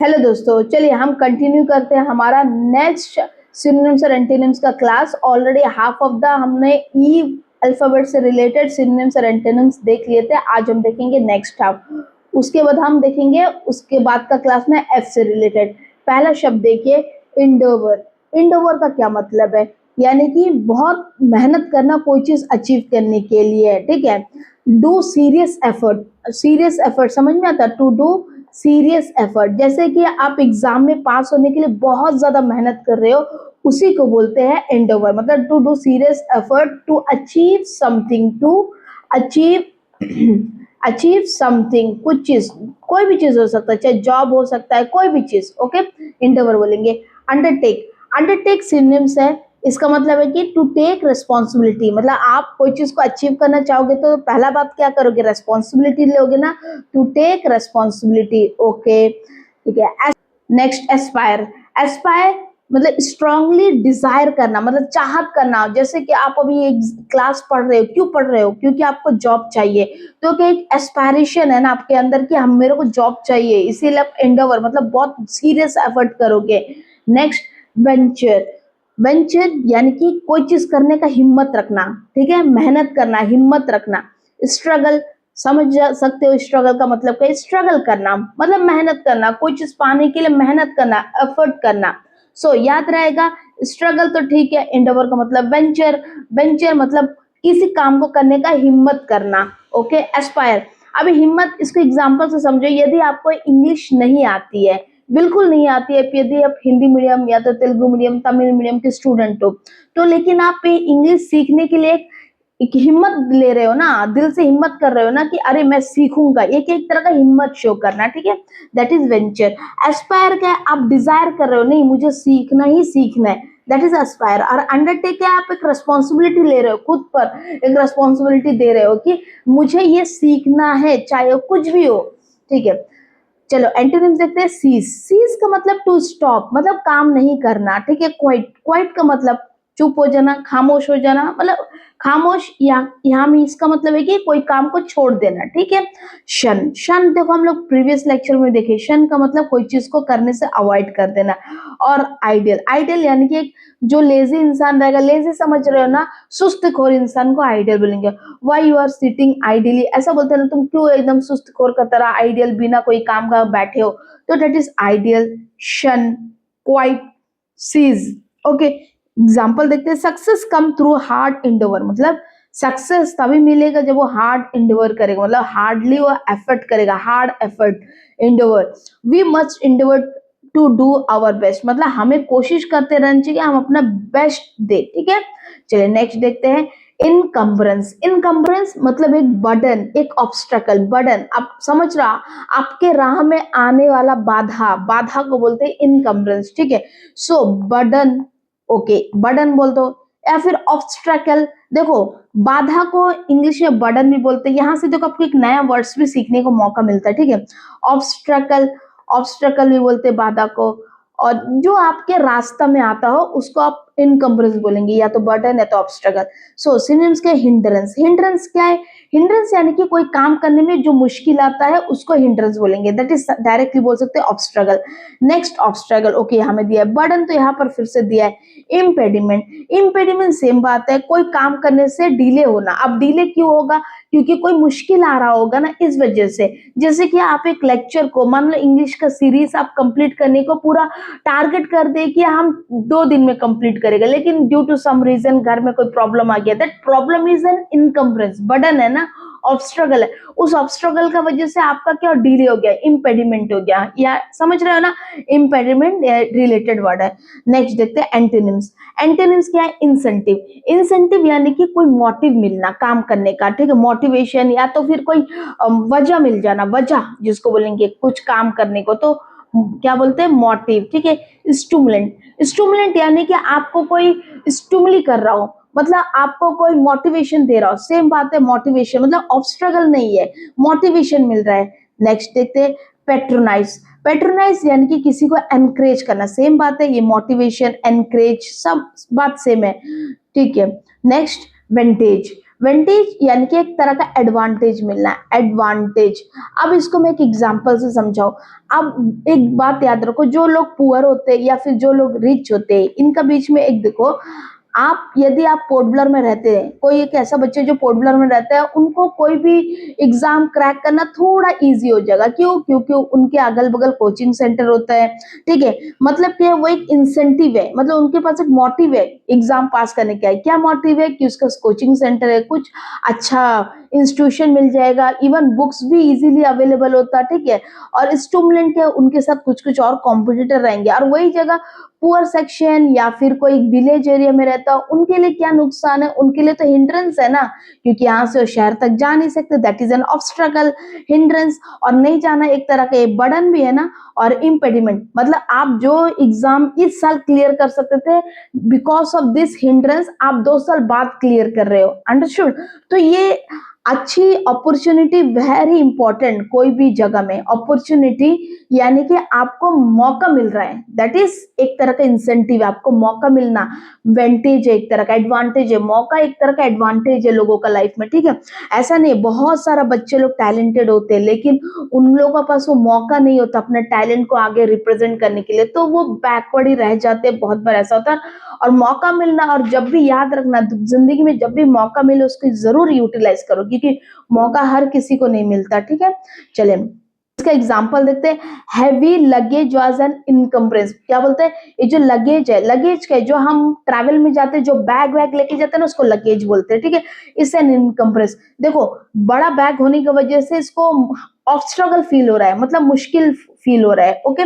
Hello दोस्तों, चलिए हम कंटिन्यू करते हैं हमारा नेक्स्ट सिनोनिम्स और एंटोनिम्स का class. Already half of the हमने ई अल्फाबेट से रिलेटेड सिनोनिम्स और एंटोनिम्स देख लिए थे। आज हम देखेंगे नेक्स्ट हाफ। उसके बाद हम देखेंगे उसके बाद का क्लास में एफ से रिलेटेड। पहला शब्द देखिए, इंडोवर। इंडोवर का क्या मतलब है? यानी कि बहुत मेहनत करना कोई चीज अचीव करने के लिए, ठीक है। Do serious effort. Serious effort समझ में आता है? टू डू सीरियस एफर्ट, जैसे कि आप एग्जाम में पास होने के लिए बहुत ज्यादा मेहनत कर रहे हो, उसी को बोलते हैं एंडोवर। मतलब to do serious effort to achieve something, to achieve achieve something, कुछ चीज, कोई भी चीज हो सकता है, चाहे जॉब हो सकता है, कोई भी चीज, ओके, एंडोवर बोलेंगे। अंडरटेक। अंडरटेक सिनोनिम्स है, इसका मतलब है कि टू टेक रिस्पॉन्सिबिलिटी। मतलब आप कोई चीज को अचीव करना चाहोगे तो पहला बात क्या करोगे? रेस्पॉन्सिबिलिटी लोगे ना, टू टेक रेस्पॉन्सिबिलिटी, ओके, ठीक है। Next, Aspire. एस्पायर मतलब स्ट्रांगली डिजायर करना, मतलब चाहत करना। जैसे कि आप अभी एक क्लास पढ़ रहे हो, क्यों पढ़ रहे हो? क्योंकि आपको जॉब चाहिए। तो क्या एक एस्पायरेशन है ना आपके अंदर कि हम, मेरे को जॉब चाहिए, इसीलिए आप एंडेवर मतलब बहुत सीरियस एफर्ट करोगे। Next, venture. वेंचर यानी कि कोई चीज करने का हिम्मत रखना, ठीक है, मेहनत करना, हिम्मत रखना। स्ट्रगल, समझ सकते हो स्ट्रगल का मतलब क्या? स्ट्रगल करना मतलब मेहनत करना, कोई चीज पाने के लिए मेहनत करना, एफर्ट करना। सो याद रहेगा, स्ट्रगल तो ठीक है, एंडेवर का मतलब वेंचर। वेंचर मतलब किसी काम को करने का हिम्मत करना, ओके। एस्पायर, अभी हिम्मत, इसको एग्जांपल से समझो। यदि आपको इंग्लिश नहीं आती है, बिल्कुल नहीं आती है, यदि आप हिंदी मीडियम या तो तेलुगु मीडियम, तमिल मीडियम के स्टूडेंट हो, तो लेकिन आप इंग्लिश सीखने के लिए एक हिम्मत ले रहे हो ना, दिल से हिम्मत कर रहे हो ना कि अरे मैं सीखूंगा, एक एक तरह का हिम्मत शो करना, ठीक है, दैट इज वेंचर। एस्पायर क्या है? आप डिजायर कर रहे हो, नहीं मुझे सीखना ही सीखना है, दैट इज एस्पायर। और अंडरटेक क्या है? आप एक रेस्पॉन्सिबिलिटी ले रहे हो, खुद पर एक रेस्पॉन्सिबिलिटी दे रहे हो कि मुझे ये सीखना है, चाहे वो कुछ भी हो, ठीक है। चलो एंटोनिम्स देखते हैं। सीज। सीज का मतलब टू स्टॉप, मतलब काम नहीं करना, ठीक है। क्वाइट। क्वाइट का मतलब चुप हो जाना, खामोश हो जाना, मतलब खामोश। यहाँ में इसका मतलब है कि कोई काम को छोड़ देना, ठीक है। शन। शन देखो हम लोग प्रीवियस लेक्चर में देखे, शन का मतलब कोई चीज को करने से अवॉइड कर देना। और आइडियल। आइडियल यानी कि एक जो लेजी इंसान रहेगा, लेजी समझ रहे हो ना, सुस्तखोर इंसान को आइडियल बोलेंगे। Why you are sitting ideally, ऐसा बोलते हैं ना, तुम क्यों एकदम सुस्तखोर का तरह आइडियल बिना कोई काम का बैठे हो, तो दैट इज आइडियल, शन, क्वाइट, सीज, ओके। एग्जाम्पल देखते हैं। Success come through hard Endeavour, मतलब सक्सेस तभी मिलेगा जब वो हार्ड इंडोवर करेगा, मतलब हार्डली वो एफर्ट करेगा, hard effort, endeavour. We must endeavour to do our best, मतलब हमें कोशिश करते रहना चाहिए, हम अपना बेस्ट दे, ठीक है। चलिए नेक्स्ट देखते हैं। इनकम्बरेंस। इनकम्बरेंस मतलब एक बर्डन, एक ऑब्स्टेकल, बर्डन, आप समझ रहा, आपके राह में आने वाला बाधा, बाधा को बोलते हैं इनकम्बरेंस, ठीक है। सो बर्डन, ओके, बर्डन बोल दो, या फिर ऑब्स्ट्रैकल। देखो बाधा को इंग्लिश में बर्डन भी बोलते हैं। यहाँ से देखो आपको एक नया वर्ड्स भी सीखने को मौका मिलता है, ठीक है। ऑब्स्ट्रैकल, ऑब्स्ट्रैकल भी बोलते हैं बाधा को। और जो आपके रास्ता में आता हो उसको आप इनकम्बरेंस बोलेंगे, या तो बर्डन या तो ऑब्स्ट्रैकल। सो सिनोनिम्स के हिंड्रेंस। हिंड्रेंस क्या है? हिंड्रेंस यानी कि कोई काम करने में जो मुश्किल आता है उसको हिंड्रेंस बोलेंगे, दैट इज डायरेक्टली बोल सकते हैं ऑब्स्ट्रगल। नेक्स्ट, ऑब्स्ट्रगल, ओके, यहाँ में दिया है। बर्डन तो यहाँ पर फिर से दिया है। इम्पेडिमेंट। इम्पेडिमेंट सेम बात है, कोई काम करने से डिले होना। अब डिले क्यों होगा? क्योंकि कोई मुश्किल आ रहा होगा ना, इस वजह से। जैसे कि आप एक लेक्चर को, मान लो इंग्लिश का सीरीज आप कंप्लीट करने को पूरा टारगेट कर दे कि हम 2 दिन में कंप्लीट करेगा, लेकिन ड्यू टू सम रीजन घर में कोई प्रॉब्लम आ गया, that problem is an encumbrance, burden है ना, ऑब्स्ट्रगल है। उस ऑब्स्ट्रगल का वजह से आपका क्या डिले हो गया, इम्पेडिमेंट हो गया, या समझ रहे हो ना, इम्पेडिमेंट रिलेटेड वर्ड है। नेक्स्ट देखते हैं एंटोनिम्स। एंटोनिम्स क्या है? इंसेंटिव। इंसेंटिव यानी कि कोई मोटिव मिलना काम करने का, ठीक है, मोटिवेशन, या तो फिर कोई वजह मिल जाना, वजह जिसको बोलेंगे कुछ काम करने को, तो क्या बोलते हैं? मोटिव, ठीक है। स्टूमुलेंट। स्टूमुलेंट यानी कि आपको कोई स्टूमली कर रहा हो, मतलब आपको कोई मोटिवेशन दे रहा हो, सेम बात है, मोटिवेशन मतलब ऑब्स्ट्रगल नहीं है, मोटिवेशन मिल रहा है। नेक्स्ट देखते हैं पेट्रोनाइज। पेट्रोनाइज यानी कि किसी को एनकरेज करना, सेम बात है, ये मोटिवेशन, एनकरेज सब बात सेम है, ठीक है। नेक्स्ट, वेंटेज। वेंटेज यानी कि एक तरह का एडवांटेज मिलना है, एडवांटेज। अब इसको मैं एक एग्जांपल से समझाऊं। अब एक बात याद रखो, जो लोग पुअर होते हैं या फिर जो लोग रिच होते हैं, इनका बीच में एक देखो, आप यदि आप पोर्ट ब्लेयर में रहते हैं, कोई एक ऐसा बच्चे जो पोर्ट ब्लेयर में रहता है, उनको कोई भी एग्जाम क्रैक करना थोड़ा इजी हो जाएगा। क्यों? क्योंकि उनके अगल बगल कोचिंग सेंटर होता है, ठीक है। मतलब कि वो एक इंसेंटिव है, मतलब उनके पास एक मोटिव है एग्जाम पास करने का। क्या मोटिव है? कि उसका कोचिंग सेंटर है, कुछ अच्छा इंस्टीट्यूशन मिल जाएगा, इवन बुक्स भी इजीली अवेलेबल होता है, ठीक है। और स्टूडेंट के उनके साथ कुछ कुछ और कॉम्पिटिटर रहेंगे। और वही जगह पुअर सेक्शन या फिर कोई विलेज एरिया में रहता है, उनके लिए क्या नुकसान है? उनके लिए तो हिंड्रेंस है ना, क्योंकि यहाँ से वो शहर तक जा नहीं सकते, दैट इज एन ऑब्स्ट्रकल, हिंड्रेंस। और नहीं जाना एक तरह का बर्डन भी है ना, और इम्पेडिमेंट। मतलब आप जो एग्जाम इस साल क्लियर कर सकते थे, बिकॉज ऑफ दिस हिंड्रेंस आप 2 साल बाद क्लियर कर रहे हो। अंडरस्टूड? तो ये अच्छी अपॉर्चुनिटी, वेरी इंपॉर्टेंट। कोई भी जगह में अपॉर्चुनिटी यानी कि आपको मौका मिल रहा है, दैट इज एक तरह का इंसेंटिव, आपको मौका मिलना। वेंटेज है, एक तरह का एडवांटेज है, मौका एक तरह का एडवांटेज है लोगों का लाइफ में, ठीक है। ऐसा नहीं, बहुत सारा बच्चे लोग टैलेंटेड होते हैं, लेकिन उन लोगों के पास वो मौका नहीं होता अपने टैलेंट को आगे रिप्रेजेंट करने के लिए, तो वो बैकवर्ड ही रह जाते हैं। बहुत बार ऐसा होता है। और मौका मिलना, और जब भी याद रखना, जिंदगी में जब भी मौका मिले उसको जरूर यूटिलाइज करो, क्योंकि मौका हर किसी को नहीं मिलता, ठीक है। चले इसका एग्जांपल देखते हैं। Heavy luggage was an encumbrance. क्या बोलते हैं? ये जो लगेज है, लगेज का जो हम ट्रैवल में जाते हैं, जो बैग वैग लेके जाते हैं ना, उसको लगेज बोलते हैं, ठीक है। इससे एन इनकम्प्रेस। देखो, बड़ा बैग होने की वजह से इसको ऑब्स्ट्रगल फील हो रहा है, मतलब मुश्किल फील हो रहा है, ओके।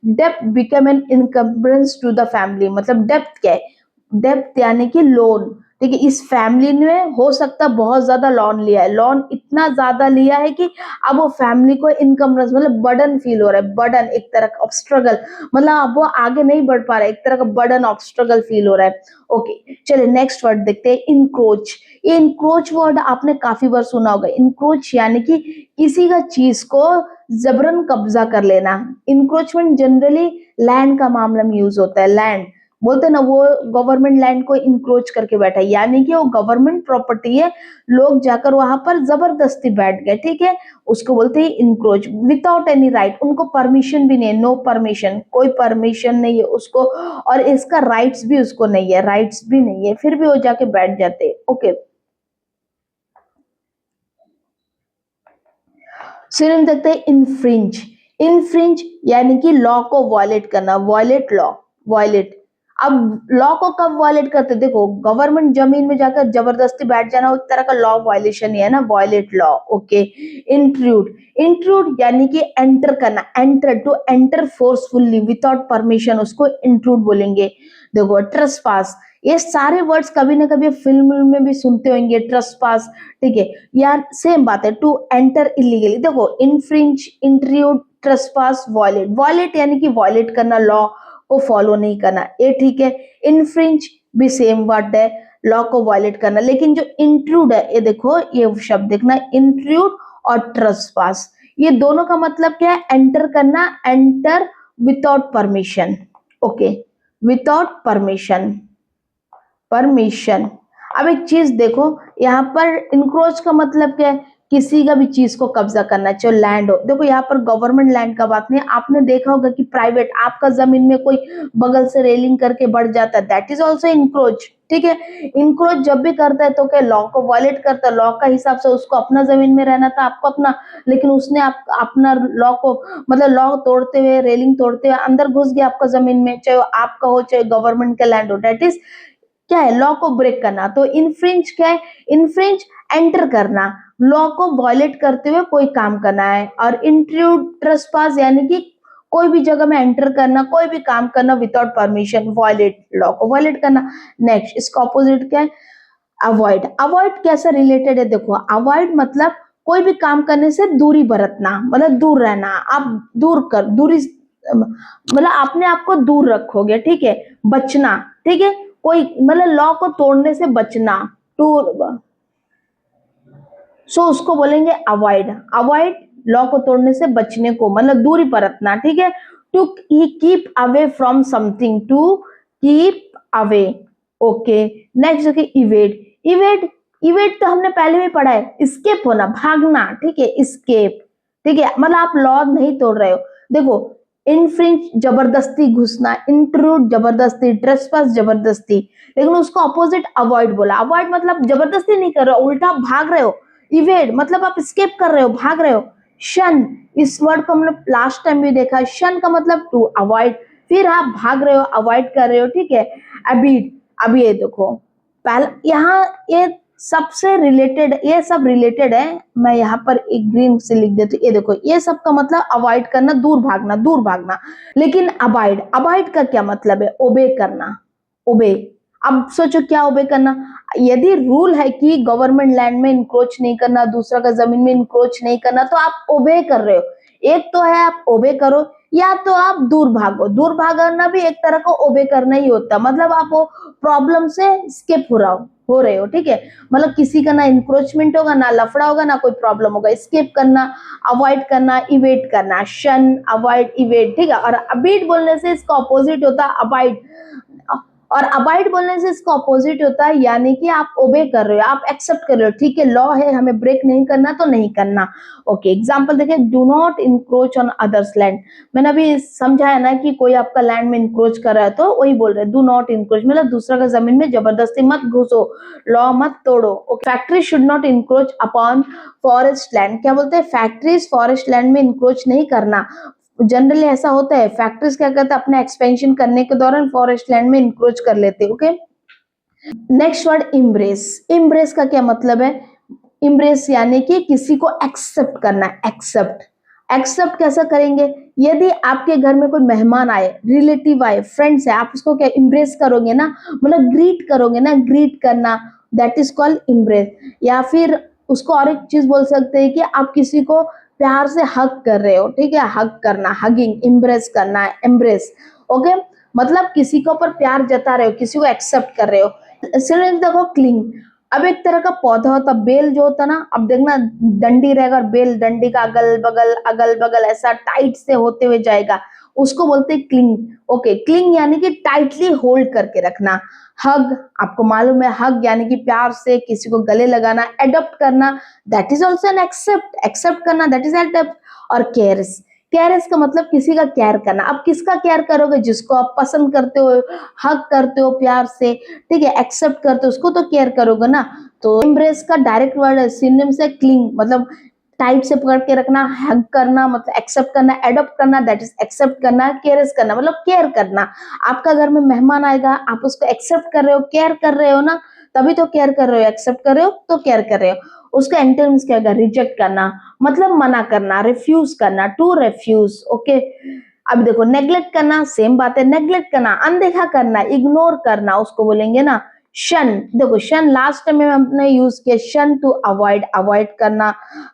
डेप्थ become an encumbrance to the family. मतलब डेप्थ क्या है? डेप्थ यानी कि लोन, ठीक है। इस फैमिली ने हो सकता बहुत ज्यादा लोन लिया है, लोन इतना ज्यादा लिया है कि अब वो फैमिली को इनकम मतलब बर्डन फील हो रहा है, बर्डन एक तरह का स्ट्रगल, मतलब अब वो आगे नहीं बढ़ पा रहा है, एक तरह का बर्डन ऑफ स्ट्रगल फील हो रहा है। ओके, चलिए नेक्स्ट वर्ड देखते हैं, इनक्रोच। ये इनक्रोच वर्ड आपने काफी बार सुना होगा। इनक्रोच यानी कि किसी का चीज को जबरन कब्जा कर लेना। इनक्रोचमेंट जनरली लैंड का मामला में यूज होता है। लैंड बोलते ना, वो गवर्नमेंट लैंड को इंक्रोच करके बैठा है, यानी कि वो गवर्नमेंट प्रॉपर्टी है, लोग जाकर वहां पर जबरदस्ती बैठ गए, ठीक है। उसको बोलते हैं इंक्रोच, विदाउट एनी राइट। उनको परमिशन भी नहीं है, नो परमिशन, कोई परमिशन नहीं है उसको, और इसका राइट्स भी उसको नहीं है, राइट्स भी नहीं है, फिर भी वो जाके बैठ जाते हैं, ओके। सिनोनिम देखते हैं, इनफ्रिंज। इनफ्रिंज यानी कि लॉ को वायलेट करना, वायलेट लॉ, वायलेट। अब लॉ को कब वायलेट करते? देखो, गवर्नमेंट जमीन में जाकर जबरदस्ती बैठ जाना उस तरह का लॉ वायलेशन ही है ना, violate law, okay. Intrude, intrude यानी कि एंटर करना, enter, to enter forcefully without permission, उसको इंट्रूड बोलेंगे। देखो, ट्रेसपास, ये सारे वर्ड्स कभी ना कभी फिल्म में भी सुनते होंगे, ट्रेसपास, ठीक है। यार सेम बात है, टू एंटर इलीगली। देखो, infringe, intrude, trespass, violet. Violet यानी कि वायलेट करना, लॉ को फॉलो नहीं करना, ये ठीक है। इनफ्रिंज भी सेम वर्ड है, लॉ को वायलेट करना। लेकिन जो इंट्रूड है, ये देखो, ये शब्द देखना, इंट्रूड और ट्रेसपास, ये दोनों का मतलब क्या है? एंटर करना, enter without permission, okay, without permission, permission. अब एक चीज देखो, यहाँ पर इंक्रोच का मतलब क्या है? किसी का भी चीज को कब्जा करना, चाहे लैंड हो। देखो, यहाँ पर गवर्नमेंट लैंड का बात नहीं, आपने देखा होगा कि प्राइवेट, आपका जमीन में कोई बगल से रेलिंग करके बढ़ जाता है, दैट इज ऑल्सो इंक्रोच, ठीक है। इंक्रोच जब भी करता है तो क्या? लॉ को वायलेट करता है। लॉ का हिसाब से उसको अपना जमीन में रहना था, आपको अपना, लेकिन उसने अपना लॉ को, मतलब लॉ तोड़ते हुए, रेलिंग तोड़ते हुए अंदर घुस गया आपका जमीन में, चाहे आपका हो चाहे गवर्नमेंट का लैंड हो, दैट इज क्या है? लॉ को ब्रेक करना। तो इनफ्रिंज क्या है? इनफ्रिंज एंटर करना, लॉ को वायलेट करते हुए कोई काम करना है। और इंट्रूड, ट्रेसपास यानी कि कोई भी जगह में एंटर करना, कोई भी काम करना विदाउट परमिशन, वायलेट, लॉ को वायलेट करना। नेक्स्ट, इसका ऑपोजिट क्या है? अवॉइड। अवॉइड कैसे रिलेटेड है? देखो, अवॉइड मतलब कोई भी काम करने से दूरी बरतना, मतलब दूर रहना। आप दूर कर, दूरी मतलब अपने आप को दूर रखोगे, ठीक है। बचना, ठीक है। कोई मतलब लॉ को तोड़ने से बचना, टू, सो उसको बोलेंगे अवॉइड। अवॉइड लॉ को तोड़ने से बचने को, मतलब दूरी बरतना, ठीक है। To keep away from something, to keep away, okay. Next देखिए, इवेड। इवेड इवेट तो हमने पहले भी पढ़ा है, एस्केप होना, भागना, ठीक है, एस्केप, ठीक है, मतलब आप लॉ नहीं तोड़ रहे हो। देखो, इनफ्रिंज जबरदस्ती घुसना, इंट्रूड जबरदस्ती, ट्रेसपास जबरदस्ती, लेकिन उसको अपोजिट अवॉइड बोला। अवॉइड मतलब जबरदस्ती नहीं कर रहे हो, उल्टा भाग रहे हो। इवेड मतलब आप स्केप कर रहे हो, भाग रहे हो। शन, इस वर्ड को हमने लास्ट टाइम भी देखा, शन का मतलब टू अवॉइड, फिर आप भाग रहे हो, अवॉइड कर रहे हो, ठीक है। अबीड, अभी ये देखो, पहले यहाँ ये सबसे रिलेटेड, ये सब रिलेटेड है। मैं यहाँ पर एक ग्रीन से लिख देती हूँ, ये देखो, ये सब का मतलब अवॉइड करना, दूर भागना, दूर भागना। लेकिन अवॉइड, अवॉइड का क्या मतलब है? ओबे करना, ओबे। अब सोचो क्या ओबे करना। यदि रूल है कि गवर्नमेंट लैंड में इंक्रोच नहीं करना, दूसरा का जमीन में इंक्रोच नहीं करना, तो आप ओबे कर रहे हो। एक तो है आप ओबे करो, या तो आप दूर भागो। दूर भागना भी एक तरह का ओबे करना ही होता है, मतलब आप वो प्रॉब्लम से स्किप हो रहे हो, ठीक है। मतलब किसी का ना इंक्रोचमेंट होगा, ना लफड़ा होगा, ना कोई प्रॉब्लम होगा। स्किप करना, अवॉइड करना, इवेट करना, शन, अवॉइड, इवेट, ठीक है। और अबीट बोलने से इसका ऑपोजिट होता है अबाइड, और अबाइड बोलने से इसका ऑपोजिट होता है, यानी कि आप ओबे कर रहे हो, आप एक्सेप्ट कर रहे हो, ठीक है, लॉ है, हमें ब्रेक नहीं करना तो नहीं करना। ओके, एग्जांपल देखिए, do not encroach on others land. मैंने अभी समझाया ना कि कोई आपका लैंड में इंक्रोच कर रहा है, तो वही बोल रहे हैं, डू नॉट इंक्रोच मतलब दूसरा का जमीन में जबरदस्ती मत घुसो, लॉ मत तोड़ो। Okay, factory should not encroach upon forest land. क्या बोलते हैं? फैक्ट्रीज फॉरेस्ट लैंड में इंक्रोच नहीं करना। जनरली ऐसा होता है, फैक्ट्रीज क्या करते हैं, अपने एक्सपेंशन करने के दौरान फॉरेस्ट लैंड में इंक्रोच कर लेते हैं। Okay, next word embrace. Embrace का क्या मतलब है? इम्ब्रेस यानी कि किसी को एक्सेप्ट करना, एक्सेप्ट। एक्सेप्ट कैसा करेंगे? यदि आपके घर में कोई मेहमान आए, रिलेटिव आए, फ्रेंड्स है, आप उसको क्या इम्ब्रेस करोगे ना, मतलब ग्रीट करोगे ना, ग्रीट करना, दैट इज कॉल्ड इम्ब्रेस। या फिर उसको और एक चीज बोल सकते हैं कि आप किसी को प्यार से हग कर रहे हो, ठीक है, हग करना, हगिंग, इम्ब्रेस करना, एम्ब्रेस। ओके, मतलब किसी के ऊपर प्यार जता रहे हो, किसी को एक्सेप्ट कर रहे हो। सिनोनिम देखो, क्लिंग। अब एक तरह का पौधा होता, बेल जो होता ना, अब देखना, डंडी रहेगा और बेल डंडी का अगल बगल ऐसा टाइट से होते हुए जाएगा, उसको बोलते हैं क्लिंग। ओके, क्लिंग यानी कि टाइटली होल्ड करके रखना। हग, आपको मालूम है, हग यानी कि प्यार से किसी को गले लगाना। एडॉप्ट करना, that is also an accept, accept करना, दैट इज एडॉप्ट। और केयर्स, केयर्स का मतलब किसी का केयर करना। अब किसका केयर करोगे? जिसको आप पसंद करते हो, हग करते हो प्यार से, ठीक है, एक्सेप्ट करते हो, उसको तो केयर करोगे ना। तो एम्ब्रेस का डायरेक्ट वर्ड है, सिनोनिम से क्लिंग, मतलब टाइट से पकड़ के रखना, हग करना मतलब एक्सेप्ट करना, एडॉप्ट करना दैट इज एक्सेप्ट करना, केयर्स करना मतलब केयर करना। आपका घर में मेहमान आएगा, आप उसको एक्सेप्ट कर रहे हो, केयर कर रहे हो ना, तभी तो केयर कर रहे हो, एक्सेप्ट कर रहे हो तो केयर कर रहे हो। उसका एंटोनिम्स क्या होगा? रिजेक्ट करना, मतलब मना करना, रिफ्यूज करना, टू रिफ्यूज। ओके, अब देखो, नेग्लेक्ट करना, सेम बात है, नेग्लेक्ट करना, अनदेखा करना, इग्नोर करना, उसको बोलेंगे ना शन। देखो, शन लास्ट में हमने यूज किया, शन टू अवॉइड, अवॉइड करना,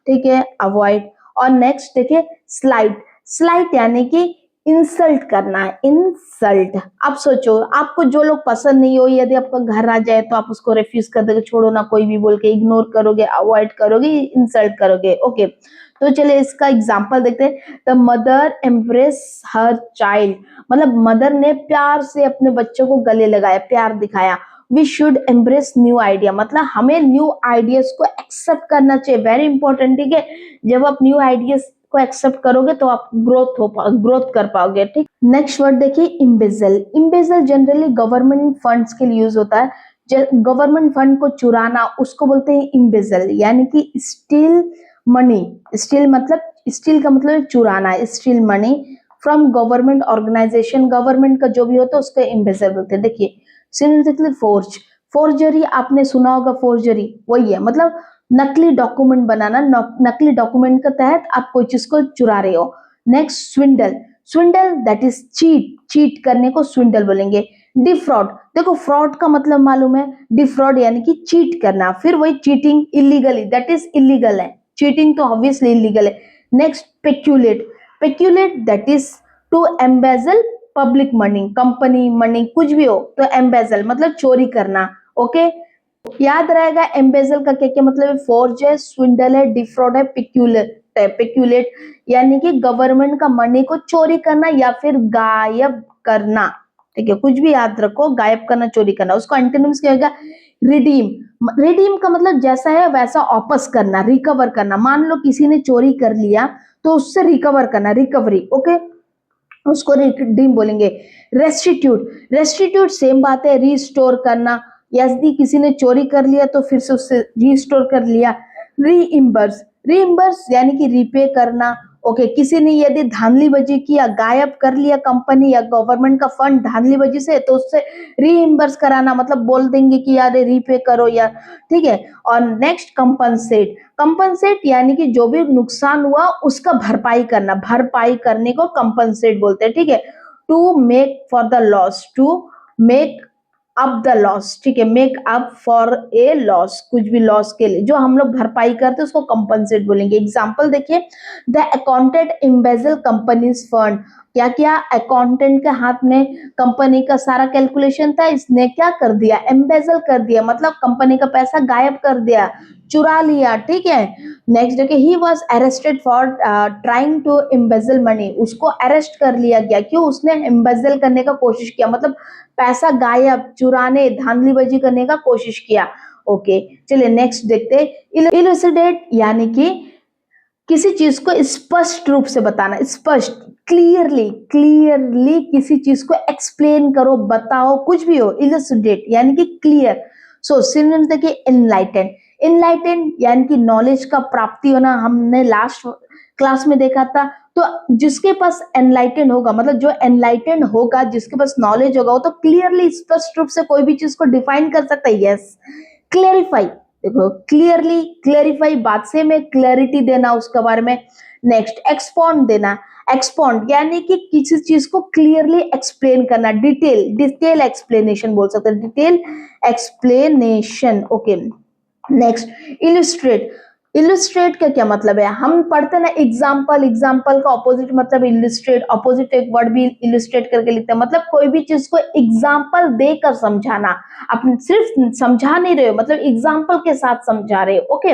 ठीक है, अवॉइड। और नेक्स्ट देखिए, स्लाइट। स्लाइट यानी कि इंसल्ट करना है, इंसल्ट। आप सोचो, आपको जो लोग पसंद नहीं हो, यदि आपका घर आ जाए तो आप उसको रिफ्यूज कर दोगे, छोड़ो ना कोई भी बोल के, इग्नोर करोगे, अवॉइड करोगे, इंसल्ट करोगे। ओके, तो चलिए इसका एग्जांपल देखते हैं। The mother embrace her child, मतलब मदर ने प्यार से अपने बच्चों को गले लगाया, प्यार दिखाया। We should embrace new idea, मतलब हमें न्यू आइडियाज को एक्सेप्ट करना चाहिए, वेरी इंपॉर्टेंट, ठीक है। जब आप न्यू आइडियाज को एक्सेप्ट करोगे तो आप ग्रोथ कर पाओगे, ठीक। नेक्स्ट वर्ड देखिए, इम्बेजल। इम्बेजल जनरली गवर्नमेंट फंड्स के लिए यूज होता है। गवर्नमेंट फंड को चुराना, उसको बोलते हैं इम्बेजल, यानी कि स्टील मनी। स्टील मतलब, स्टील का मतलब चुराना, steal money from government organisation, government का जो भी होता है उसको इम्बेजल बोलते हैं। देखिए, सिनोनिम फोर्ज। फोर्जरी आपने सुना होगा, फोर्जरी वही है, मतलब नकली डॉक्यूमेंट बनाना। नकली डॉक्यूमेंट के तहत आप कोई चीज को चुरा रहे हो। Next, स्विंडल। स्विंडल that is cheat, cheat करने को स्विंडल बोलेंगे। डिफ्रॉड, देखो फ्रॉड का मतलब मालूम है, डिफ्रॉड यानी कि चीट करना, फिर वही cheating, illegally, that is illegal है, चीटिंग तो ऑब्वियसली इलीगल है। Next, peculate. Peculate that is to embezzle public money, company money कुछ भी हो, तो एम्बेजल मतलब चोरी करना। ओके, याद रहेगा एम्बेजल का क्या क्या मतलब है? फोर्ज है, स्विंडल है, डिफ्रॉड है, पेक्यूलेट है। पेक्यूलेट यानी कि गवर्नमेंट का मनी को चोरी करना या फिर गायब करना, ठीक है, कुछ भी याद रखो, गायब करना, चोरी करना। उसको एंटोनिम्स क्या होगा? रिडीम, रिडीम का मतलब जैसा है वैसा वापस करना, रिकवर करना। मान लो किसी ने चोरी कर लिया तो उससे रिकवर करना, रिकवरी, ओके, उसको रिडीम बोलेंगे। रेस्टिट्यूट, रेस्टिट्यूट सेम बात है, रिस्टोर करना। यदि किसी ने चोरी कर लिया तो फिर से उससे रिस्टोर कर लिया। रीइम्बर्स, रीइम्बर्स यानी कि रिपे करना। ओके, किसी ने यदि धांधलीबाजी किया, गायब कर लिया कंपनी या गवर्नमेंट का फंड धांधलीबाजी से, तो उससे रीइम्बर्स कराना, मतलब बोल देंगे कि यार रिपे करो या, ठीक है। और नेक्स्ट कंपनसेट, कंपनसेट यानी कि जो भी नुकसान हुआ उसका भरपाई करना, भरपाई करने को कंपनसेट बोलते हैं, ठीक है। To make for the loss, to make up the loss, ठीक है, make up for a loss, कुछ भी लॉस के लिए जो हम लोग भरपाई करते हैं उसको कंपनसेट बोलेंगे। एग्जांपल देखिए, the accountant embezzle companies fund, क्या किया, अकाउंटेंट के हाथ में कंपनी का सारा कैलकुलेशन था, इसने क्या कर दिया, एम्बेजल कर दिया, मतलब कंपनी का पैसा गायब कर दिया, चुरा लिया, ठीक है। नेक्स्ट देखिए, he was arrested for trying to embezzle money, उसको अरेस्ट कर लिया गया, क्यों, उसने एम्बेजल करने का कोशिश किया, मतलब पैसा गायब, चुराने, धांधलीबाजी करने का कोशिश किया। ओके, चलिए नेक्स्ट देखते हैं, इलुसिडेट यानी कि किसी चीज को स्पष्ट रूप से बताना, स्पष्ट, क्लियरली, क्लियरली किसी चीज को एक्सप्लेन करो, बताओ, कुछ भी हो, इलुसिडेट यानी कि क्लियर। सो सिनोनिम्स देखिए, इनलाइटेंड, इनलाइटेंड यानी कि नॉलेज का प्राप्ति होना, हमने लास्ट क्लास में देखा था। तो जिसके पास एनलाइटेंड होगा, मतलब जो एनलाइटेंड होगा, जिसके पास नॉलेज होगा, वो तो क्लियरली, स्पष्ट रूप से कोई भी चीज को डिफाइन कर सकता है। यस, क्लेरिफाई, देखो क्लियरली, क्लेरिफाई बात से में क्लैरिटी देना उसके बारे में। नेक्स्ट, एक्सपॉन्ड देना, एक्सपॉन्ड यानी कि किसी चीज को क्लियरली एक्सप्लेन करना, डिटेल, डिटेल एक्सप्लेनेशन बोल सकते हैं, detail explanation. Okay, next, illustrate, illustrate का क्या मतलब है, हम पढ़ते ना एग्जाम्पल, एग्जाम्पल का ऑपोजिट मतलब इलिस्ट्रेट, ऑपोजिट एक वर्ड भी इलिस्ट्रेट करके लिखते हैं, मतलब कोई भी चीज को एग्जाम्पल देकर समझाना, आप सिर्फ समझा नहीं रहे हो, मतलब एग्जाम्पल के साथ समझा रहे हो। ओके,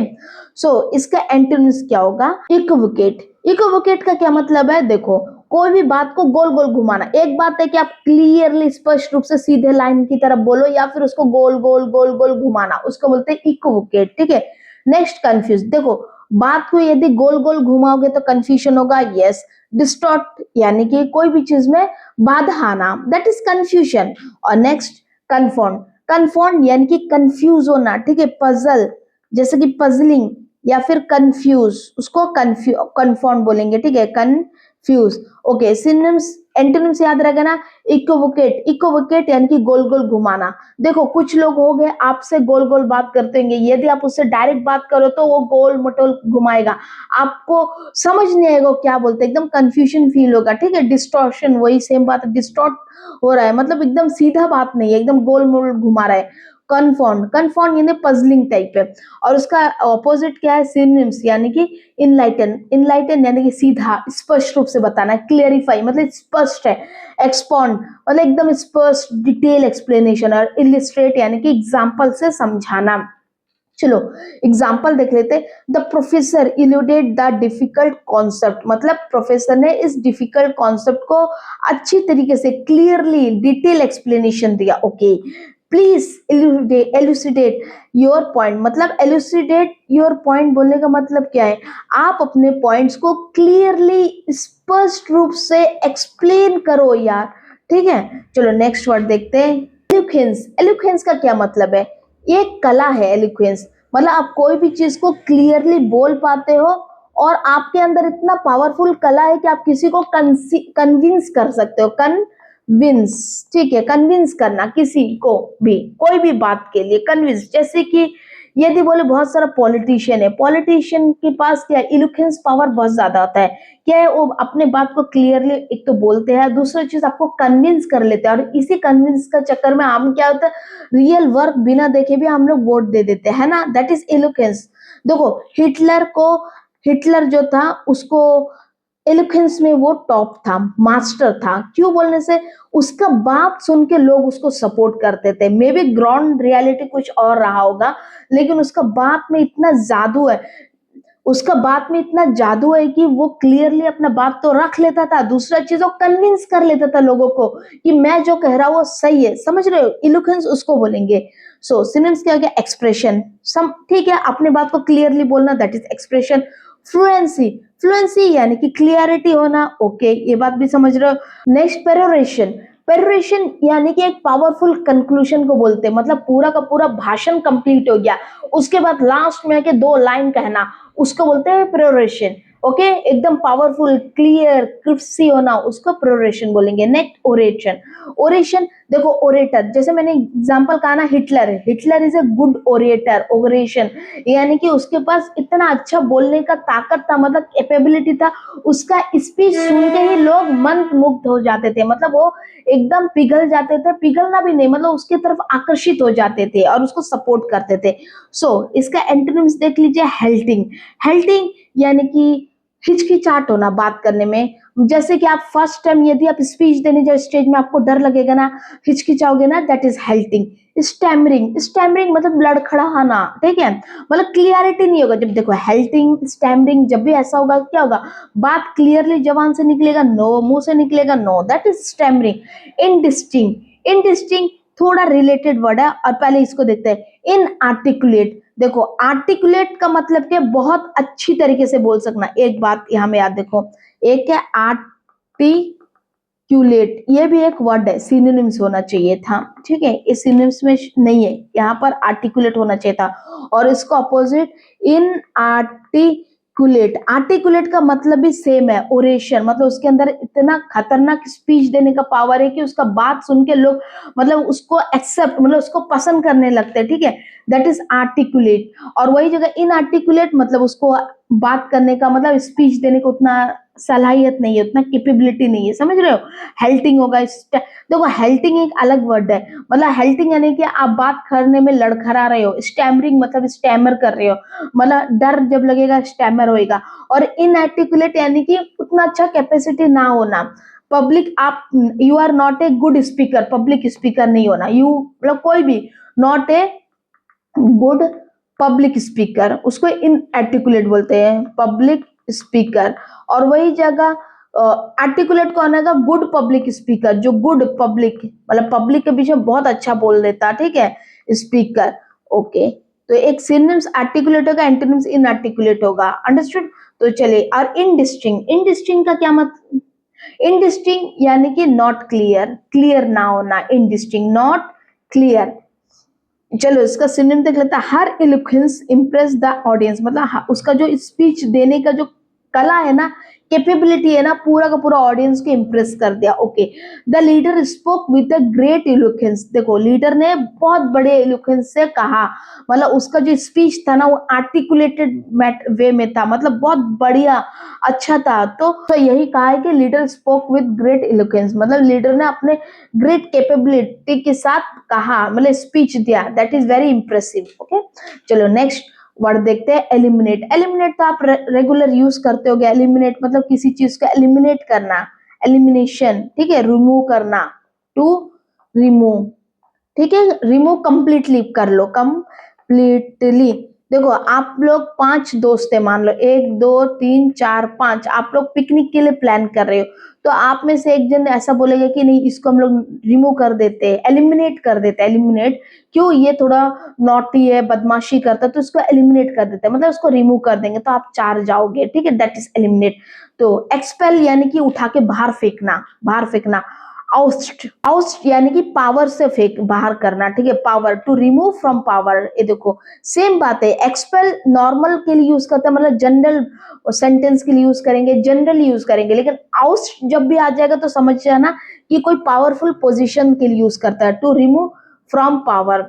सो इसका एंटोनिम्स क्या होगा, इक्विवोकेट, इक्विवोकेट का क्या मतलब है, देखो कोई भी बात को गोल गोल घुमाना, एक बात है कि आप क्लियरली स्पष्ट रूप से सीधे लाइन की तरफ बोलो, या फिर उसको गोल गोल गोल गोल घुमाना, उसको बोलते हैं इक्विवोकेट, ठीक है। नेक्स्ट, कंफ्यूज, देखो बात को यदि गोल गोल घुमाओगे तो कंफ्यूजन होगा। यस, डिस्टॉर्ट यानी कि कोई भी चीज में बाधा आना, दैट इज कंफ्यूजन। और नेक्स्ट, कन्फाउंड, कन्फाउंड यानी कि कंफ्यूज होना, ठीक है, पजल, जैसे कि पजलिंग या फिर कंफ्यूज, उसको कन्फाउंड बोलेंगे, ठीक है, कंफ्यूज। ओके, सिनोनिम्स, एंटोनिम्स याद रहेगा ना, इक्विवोकेट, इक्विवोकेट यानी कि गोल गोल घुमाना। देखो कुछ लोग हो गए आपसे गोल गोल बात करते होंगे, यदि आप उससे डायरेक्ट बात करो तो वो गोल मटोल घुमाएगा, आपको समझ नहीं आएगा क्या बोलते, एकदम कंफ्यूजन फील होगा, ठीक है। डिस्टॉर्शन, वही सेम बात है, डिस्टॉर्ट हो रहा है, मतलब एकदम सीधा बात नहीं है, एकदम गोल मोल घुमा रहा है। कन्फाउंड, कन्फाउंड यानी पजलिंग टाइप है। और उसका ऑपोजिट क्या है, सिनोनिम्स यानी कि इनलाइटन, इनलाइटन यानी कि सीधा, स्पष्ट रूप से बताना, क्लियरिफाई मतलब स्पष्ट है, एक्सपॉन्ड मतलब एकदम स्पष्ट डिटेल एक्सप्लेनेशन, और इलिस्ट्रेट यानी कि एग्जाम्पल से समझाना। चलो एग्जाम्पल देख लेते, the professor elucidated the difficult concept, मतलब प्रोफेसर ने इस डिफिकल्ट कॉन्सेप्ट को अच्छी तरीके से क्लियरली डिटेल एक्सप्लेनेशन दिया। Okay, please elucidate your point, मतलब एलुसिडेट योर पॉइंट बोलने का मतलब क्या है, आप अपने पॉइंट्स को क्लियरली स्पष्ट रूप से एक्सप्लेन करो यार, ठीक है। चलो नेक्स्ट वर्ड देखते हैं, एलोक्वेंस, एलोक्वेंस का क्या मतलब है, ये कला है एलोक्वेंस, मतलब आप कोई भी चीज को क्लियरली बोल पाते हो, और आपके अंदर इतना पावरफुल कला है कि आप किसी को कन्विंस कर सकते हो, कन्विंस, ठीक है, कन्विंस करना किसी को भी, कोई भी बात के लिए कन्विंस। जैसे कि यदि बोले बहुत सारा पॉलिटिशियन है, पॉलिटिशियन के पास क्या है, इलोक्वेंस पावर बहुत ज्यादा होता है, क्या है, वो अपने बात को क्लियरली एक तो बोलते हैं, दूसरी चीज आपको कन्विंस कर लेते हैं, और इसी कन्विंस का चक्कर में हम क्या होता है, रियल वर्क बिना देखे भी हम लोग वोट दे देते हैं ना, दैट इज इलोक्वेंस। देखो हिटलर को, हिटलर जो था उसको एलोक्वेंस में वो टॉप था, मास्टर था, क्यों बोलने से उसका बात सुन के लोग उसको सपोर्ट करते थे, मे बी ग्राउंड रियलिटी कुछ और रहा होगा, लेकिन उसका बात में इतना जादू है, उसका बात में इतना जादू है कि वो क्लियरली अपना बात तो रख लेता था, दूसरा चीज वो कन्विंस कर लेता था लोगों को कि मैं जो कह रहा हूं वो सही है, समझ रहे हो, इलोक्वेंस उसको बोलेंगे। सो सिनोनिम्स क्या हो गया, एक्सप्रेशन, सम ठीक है, अपने बात को क्लियरली बोलना, that is expression. Fluency, fluency यानी कि क्लियरिटी होना, ओके ये बात भी समझ रहे हो। नेक्स्ट पेरोरेशन, पेरोरेशन यानी कि एक पावरफुल कंक्लूजन को बोलते हैं, मतलब पूरा का पूरा भाषण कंप्लीट हो गया, उसके बाद लास्ट में आके 2 लाइन कहना, उसको बोलते हैं पेरोरेशन। ओके एकदम पावरफुल, क्लियर, क्रिस्पी होना, उसको पेरोरेशन बोलेंगे। नेक्स्ट ओरेशन, ओरेशन देखो ओरेटर, जैसे मैंने एग्जांपल कहा ना, Hitler, Hitler is a good orator, oration यानी कि उसके पास इतना अच्छा बोलने का ताकत था, मतलब कैपेबिलिटी था, उसका स्पीच सुन के ही लोग मंत्रमुग्ध हो जाते थे, मतलब वो एकदम पिघल जाते थे, पिघलना भी नहीं, मतलब उसकी तरफ आकर्षित हो जाते थे और उसको सपोर्ट करते थे। सो इसका एंटोनिम्स देख लीजिए, हेल्टिंग, हेल्टिंग यानी कि हिचकिचाहट होना बात करने में, जैसे कि आप फर्स्ट टाइम यदि आप स्पीच देने जाओ स्टेज में, आपको डर लगेगा ना, हिचकिचाओगे ना, दैट इज हेल्टिंग। स्टैमरिंग, स्टैमरिंग मतलब लड़खड़ाना, ठीक है, मतलब क्लियरिटी नहीं होगा। जब देखो हेल्टिंग, स्टैमरिंग, जब भी ऐसा होगा क्या होगा, बात क्लियरली जबान से निकलेगा नो, मुंह से निकलेगा no, that is stammering. Indistinct, indistinct थोड़ा रिलेटेड वर्ड है और पहले इसको देखते हैं। इनआर्टिकुलेट, देखो आर्टिकुलेट का मतलब क्या, बहुत अच्छी तरीके से बोल सकना, एक बात यहां में याद देखो, एक है आर्टिक्यूलेट, ये भी एक वर्ड है, सिनोनिम्स होना चाहिए था, ठीक है, इस सिनोनिम्स में नहीं है, यहाँ पर आर्टिकुलेट होना चाहिए था, और इसको अपोजिट इन आर्टिकुलेट, आर्टिकुलेट का मतलब भी सेम है, ओरेशन, मतलब उसके अंदर इतना खतरनाक स्पीच देने का पावर है कि उसका बात सुन के लोग मतलब उसको एक्सेप्ट, मतलब उसको पसंद करने लगते हैं, ठीक है, दैट इज आर्टिकुलेट। और वही जगह इनआर्टिकुलेट मतलब उसको बात करने का, मतलब स्पीच देने को उतना सलाहियत नहीं है, उतना कैपेबिलिटी नहीं है, समझ रहे हो। हेल्टिंग होगा, देखो हेल्टिंग एक अलग वर्ड है, मतलब हेल्टिंग यानी कि आप बात करने में लड़खड़ा रहे हो, स्टैमरिंग मतलब स्टैमर कर रहे हो, मतलब डर जब लगेगा स्टैमर होएगा। और इनआर्टिकुलेट यानी कि उतना अच्छा कैपेसिटी ना होना, पब्लिक, आप you are not a good speaker, public speaker नहीं होना, यू मतलब कोई भी not a good public speaker, उसको इनआर्टिकुलेट बोलते हैं, पब्लिक स्पीकर। और वही जगह आर्टिकुलेट कौन है, गुड पब्लिक स्पीकर, जो गुड पब्लिक मतलब पब्लिक के बीच में बहुत अच्छा बोल देता, ठीक है, स्पीकर। ओके तो एक सिनोनिम्स आर्टिकुलेट होगा, एंटोनिम्स इनआर्टिकुलेट होगा, अंडरस्टूड। तो चलिए, और इनडिस्टिंक्ट, इनडिस्टिंक्ट का क्या मतलब, इनडिस्टिंक्ट यानी कि नॉट क्लियर, क्लियर ना होना, इनडिस्टिंक्ट नॉट क्लियर। चलो इसका सिनोनिम देख लेते हैं, हर इलोक्वेंस इम्प्रेस द ऑडियंस, मतलब उसका जो स्पीच देने का जो कला है ना, कैपेबिलिटी है ना, पूरा का पूरा ऑडियंस को इंप्रेस कर दिया। Okay, the leader spoke with the great eloquence, देखो लीडर ने बहुत बड़े इलोक्वेंस से कहा, मतलब उसका जो स्पीच था ना वो आर्टिकुलेटेड वे में था, मतलब बहुत बढ़िया अच्छा था। तो यही कहा है कि लीडर स्पोक विद ग्रेट इलोक्वेंस, मतलब लीडर ने अपने ग्रेट कैपेबिलिटी के साथ कहा, मतलब स्पीच दिया, that is very impressive. Okay चलो नेक्स्ट वर्ड देखते हैं, एलिमिनेट। एलिमिनेट तो आप रेगुलर यूज करते होगे, एलिमिनेट मतलब किसी चीज को एलिमिनेट करना, एलिमिनेशन, ठीक है, रिमूव करना, टू रिमूव, ठीक है, रिमूव कंप्लीटली कर लो, कंप्लीटली। देखो आप लोग 5 दोस्त है, मान लो 1 2 3 4 5, आप लोग पिकनिक के लिए प्लान कर रहे हो, तो आप में से एक जन ऐसा बोलेगा कि नहीं इसको हम लोग रिमूव कर देते हैं, एलिमिनेट कर देते हैं, एलिमिनेट क्यों, ये थोड़ा नॉटी है, बदमाशी करता है, तो इसको एलिमिनेट कर देते हैं, मतलब उसको रिमूव कर देंगे, तो आप 4 जाओगे, ठीक है, दैट इज एलिमिनेट। तो एक्सपेल यानी कि उठा के बाहर फेंकना, बाहर फेंकना। आउस्ट, आउस्ट यानी कि पावर से फेंक, बाहर करना, ठीक है, power, to remove from power. ये देखो सेम बात है, एक्सपेल नॉर्मल के लिए यूज करते हैं, मतलब जनरल सेंटेंस के लिए यूज करेंगे, जनरली यूज करेंगे, लेकिन आउस्ट जब भी आ जाएगा तो समझ जाना कि कोई पावरफुल पोजीशन के लिए यूज करता है, to remove from power,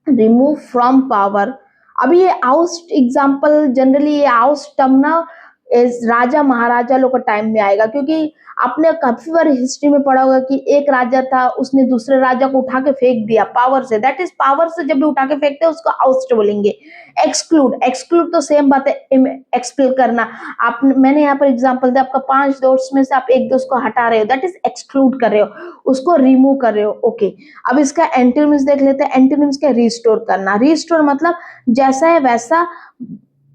remove from power. अभी ये आउस्ट एग्जाम्पल, जनरली ये आउस्ट टर्म ना राजा महाराजा लोग का टाइम में आएगा, क्योंकि आपने काफी बार हिस्ट्री में पढ़ा होगा कि एक राजा था, उसने दूसरे राजा को उठा के फेंक दिया पावर से, दैट इज पावर से जब भी उठा के फेंकते हैं उसको आउस्ट बोलेंगे। एक्सक्लूड, एक्सक्लूड तो सेम बात है, एक्सपेल करना। आप, मैंने यहाँ पर एग्जांपल दिया, आपका 5 दोस्त में से आप एक दोस्त को हटा रहे हो, दैट इज एक्सक्लूड कर रहे हो, उसको रिमूव कर रहे हो। ओके अब इसका एंटोनिम्स देख लेते हैं, एंटोनिम्स क्या, रिस्टोर करना, रिस्टोर मतलब जैसा है वैसा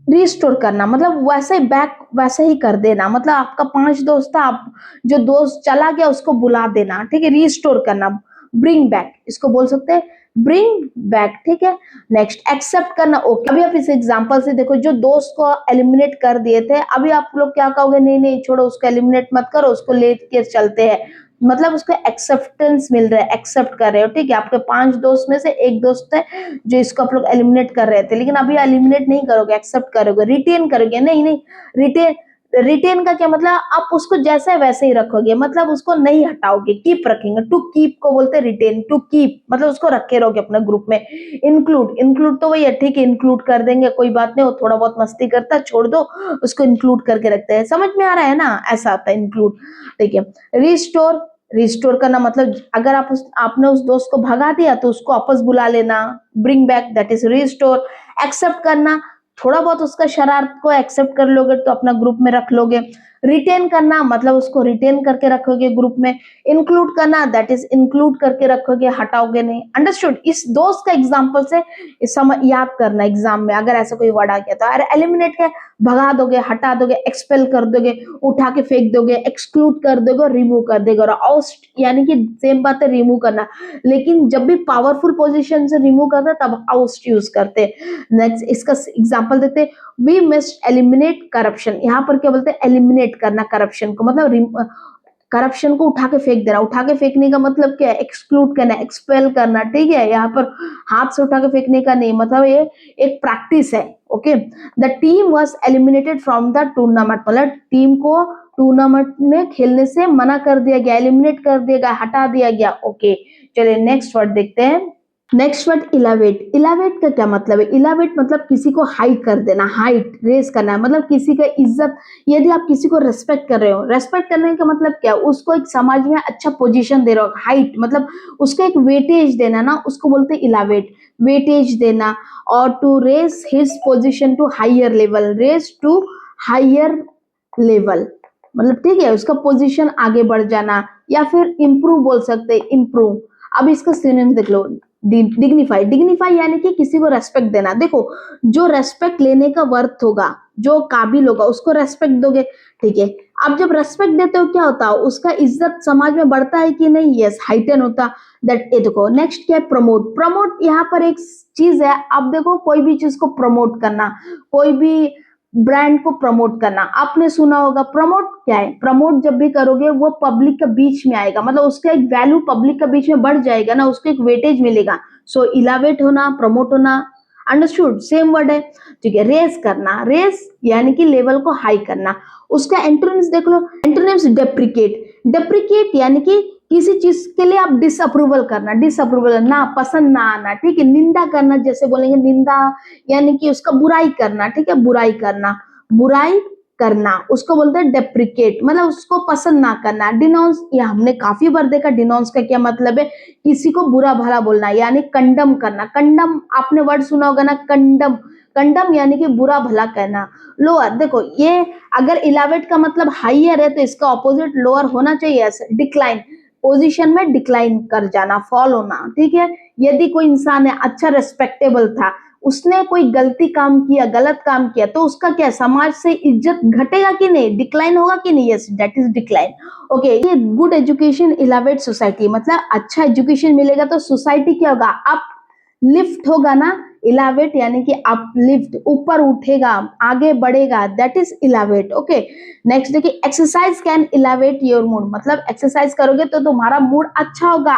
रिस्टोर करना मतलब वैसे बैक वैसे ही कर देना, मतलब आपका 5 दोस्त था, आप जो दोस्त चला गया उसको बुला देना, ठीक है, रिस्टोर करना, ब्रिंग बैक इसको बोल सकते हैं, ब्रिंग बैक, ठीक है। नेक्स्ट एक्सेप्ट करना, ओके। अभी आप इस एग्जांपल से देखो, जो दोस्त को एलिमिनेट कर दिए थे, अभी आप लोग क्या कहोगे, नहीं नहीं छोड़ो उसको एलिमिनेट मत करो, उसको लेके चलते हैं, मतलब उसको एक्सेप्टेंस मिल रहा है, एक्सेप्ट कर रहे हो, ठीक है। आपके 5 दोस्त में से एक दोस्त है जो इसको आप लोग एलिमिनेट कर रहे थे, लेकिन अभी एलिमिनेट नहीं करोगे, एक्सेप्ट करोगे, रिटेन करोगे, नहीं नहीं, रिटेन, रिटेन का क्या मतलब, आप उसको जैसे वैसे ही रखोगे, मतलब उसको नहीं हटाओगे, कीप रखेंगे, टू कीप को बोलते हैं रिटेन, टू कीप मतलब उसको रखे रहोगे अपने ग्रुप में। इंक्लूड, इंक्लूड तो वही है, ठीक है, इंक्लूड कर देंगे, कोई बात नहीं, वो थोड़ा बहुत मस्ती करता है, छोड़ दो, उसको इंक्लूड करके रखते हैं, समझ में आ रहा है ना, ऐसा आता है इंक्लूड, ठीक है। रिस्टोर, रिस्टोर करना मतलब अगर आपने उस दोस्त को भगा दिया तो उसको वापस बुला लेना, bring back, that is restore. Accept करना, थोड़ा बहुत उसका शरारत को एक्सेप्ट कर लोगे तो अपना ग्रुप में रख लोगे। रिटेन करना मतलब उसको रिटेन करके रखोगे ग्रुप में। इंक्लूड करना, दैट इज इंक्लूड करके रखोगे, हटाओगे नहीं। अंडरस्टूड। इस दोस्त का एग्जांपल से याद करना एग्जाम में, अगर ऐसा कोई वर्ड आ गया तो। अरे एलिमिनेट है, भगा दोगे, हटा दोगे, एक्सपेल कर दोगे, उठा के फेंक दोगे, एक्सक्लूड कर दोगे, रिमूव कर दोगे। और आउस्ट यानी कि सेम बात है, रिमूव करना, लेकिन जब भी पावरफुल पोजीशन से रिमूव करते हैं तब आउस्ट यूज करते हैं। नेक्स्ट इसका एग्जांपल देते हैं, वी मस्ट एलिमिनेट करप्शन। यहाँ पर क्या बोलते हैं, एलिमिनेट करना करप्शन को, मतलब करप्शन को उठा के फेंक देना। उठा के फेंकने का मतलब क्या है, एक्सक्लूड करना, एक्सपेल करना, ठीक है। यहाँ पर हाथ से उठा के फेंकने का नहीं, मतलब ये एक प्रैक्टिस है, okay. The team was eliminated from the tournament, मतलब टीम को टूर्नामेंट में खेलने से मना कर दिया गया, एलिमिनेट कर दिया गया, हटा दिया गया, ओके। चलिए नेक्स्ट वर्ड देखते हैं। Next word इलावेट। इलावेट का क्या मतलब है, इलावेट मतलब किसी को हाइट कर देना, हाइट रेस करना, मतलब किसी का इज्जत, यदि आप किसी को रेस्पेक्ट कर रहे हो, रेस्पेक्ट करने का मतलब क्या, उसको एक समाज में अच्छा पोजीशन दे रहे हो, हाइट मतलब उसको एक वेटेज देना ना, उसको बोलते हैं इलावेट, वेटेज देना। और to raise his position to higher level, raise to higher level मतलब, ठीक है, उसका पोजीशन आगे बढ़ जाना, या फिर इंप्रूव बोल सकते हैं, इंप्रूव। अब इसका सिनोनिम देख लो, डिग्निफाई, डिग्निफाई यानी कि किसी को रेस्पेक्ट देना। देखो, जो रेस्पेक्ट लेने का वर्थ होगा, जो काबिल होगा, उसको रेस्पेक्ट दोगे, ठीक है। अब जब रेस्पेक्ट देते हो क्या होता है, उसका इज्जत समाज में बढ़ता है कि नहीं, यस, हाइटन होता। दैट ये देखो। नेक्स्ट क्या है, प्रमोट। प्रमोट यहाँ पर एक चीज है, अब देखो कोई भी चीज को प्रमोट करना, कोई भी ब्रांड को प्रमोट करना, आपने सुना होगा। प्रमोट क्या है, प्रमोट जब भी करोगे वो पब्लिक के बीच में आएगा, मतलब उसका एक वैल्यू पब्लिक के बीच में बढ़ जाएगा ना, उसको एक वेटेज मिलेगा। सो इलावेट होना, प्रमोट होना, अंडरस्टूड, सेम वर्ड है, ठीक है। रेस करना, रेस यानी कि लेवल को हाई करना। उसका एंटोनिम्स देख लो, एंटोनिम्स डेप्रिकेट, डेप्रिकेट यानी कि किसी चीज के लिए आप डिसअप्रूवल करना, डिसअप्रूवल ना, पसंद ना आना, ठीक है। निंदा करना, जैसे बोलेंगे निंदा यानी कि उसका बुराई करना, ठीक है, बुराई करना, बुराई करना उसको बोलते हैं डेप्रिकेट, मतलब उसको पसंद ना करना। डिनोंस, ये हमने काफी बार देखा, डिनोंस का क्या मतलब है, किसी को बुरा भला बोलना, यानी कंडम करना। कंडम आपने वर्ड सुना होगा ना, कंडम, कंडम यानी कि बुरा भला कहना। लोअर, देखो ये अगर इलावेट का मतलब हाइयर है तो इसका ऑपोजिट लोअर होना चाहिए, डिक्लाइन, पोजीशन में डिक्लाइन कर जाना, फॉल होना, ठीक है। यदि कोई इंसान है अच्छा, रेस्पेक्टेबल था, उसने कोई गलती काम किया, गलत काम किया, तो उसका क्या, समाज से इज्जत घटेगा कि नहीं, डिक्लाइन होगा कि नहीं, yes, that is decline, okay. ये गुड एजुकेशन इलावेट सोसाइटी, मतलब अच्छा एजुकेशन मिलेगा तो सोसाइटी क्या होगा, अप लिफ्ट होगा ना। इलावेट यानी कि अपलिफ्ट, ऊपर उठेगा, आगे बढ़ेगा, दैट इज इलावेट, ओके। नेक्स्ट देखिए, एक्सरसाइज कैन इलावेट योर मूड, मतलब एक्सरसाइज करोगे तो तुम्हारा मूड अच्छा होगा,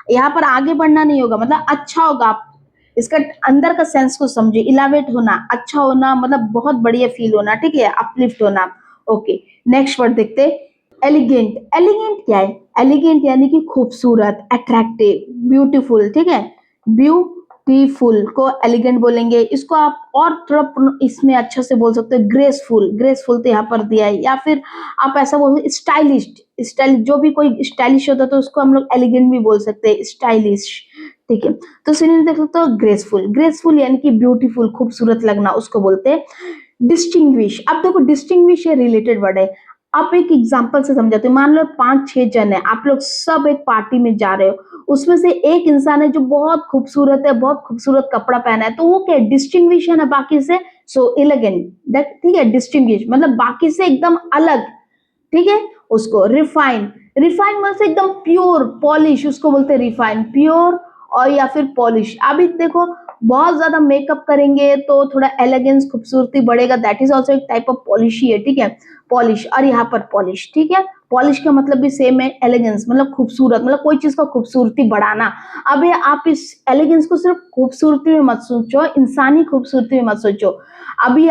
यहाँ पर आगे बढ़ना नहीं होगा, मतलब अच्छा होगा। इसका अंदर का सेंस को समझिए, इलावेट होना, अच्छा होना, मतलब बहुत बढ़िया फील होना, ठीक है, अपलिफ्ट होना, ओके। नेक्स्ट वर्ड देखते हैं, एलिगेंट। एलिगेंट क्या है, एलिगेंट यानी कि खूबसूरत, अट्रैक्टिव, ब्यूटीफुल, ठीक है, ब्यूटीफुल को एलिगेंट बोलेंगे। इसको आप और थोड़ा इसमें अच्छा से बोल सकते हो, ग्रेसफुल, ग्रेसफुल तो यहाँ पर दिया है, या फिर आप ऐसा बोल सकते, स्टाइलिश, स्टाइल, जो भी कोई स्टाइलिश होता है तो उसको हम लोग एलिगेंट भी बोल सकते हैं, स्टाइलिश, ठीक है। तो सिनोनिम देख सकते हो, ग्रेसफुल, ग्रेसफुल यानी कि ब्यूटीफुल, खूबसूरत लगना, उसको बोलते हैं डिस्टिंग्विश। अब देखो, डिस्टिंग्विश ये रिलेटेड वर्ड है, आप एक एग्जांपल से समझाते हो। मान लो 5-6 जन है, आप लोग सब एक पार्टी में जा रहे हो, उसमें से एक इंसान है जो बहुत खूबसूरत है, बहुत खूबसूरत कपड़ा पहना है, तो वो क्या डिस्टिंग्विश है ना बाकी से, सो एलिगेंट दैट, ठीक है, डिस्टिंग्विश मतलब बाकी से एकदम अलग, ठीक है, उसको रिफाइन, रिफाइन मतलब से एकदम प्योर, पॉलिश, उसको बोलते हैं रिफाइन, प्योर और या फिर पॉलिश। अभी देखो बहुत ज्यादा मेकअप करेंगे तो थोड़ा एलिगेंस, खूबसूरती बढ़ेगा, दैट इज ऑल्सो एक टाइप ऑफ पॉलिश ही है, ठीक है, पॉलिश। और यहाँ पर पॉलिश, ठीक है, पॉलिश का मतलब भी सेम है, एलिगेंस मतलब खूबसूरत, मतलब कोई चीज का खूबसूरती बढ़ाना। अब ये आप इस एलिगेंस को सिर्फ खूबसूरती में मत सोचो, इंसानी खूबसूरती में मत सोचो। अभी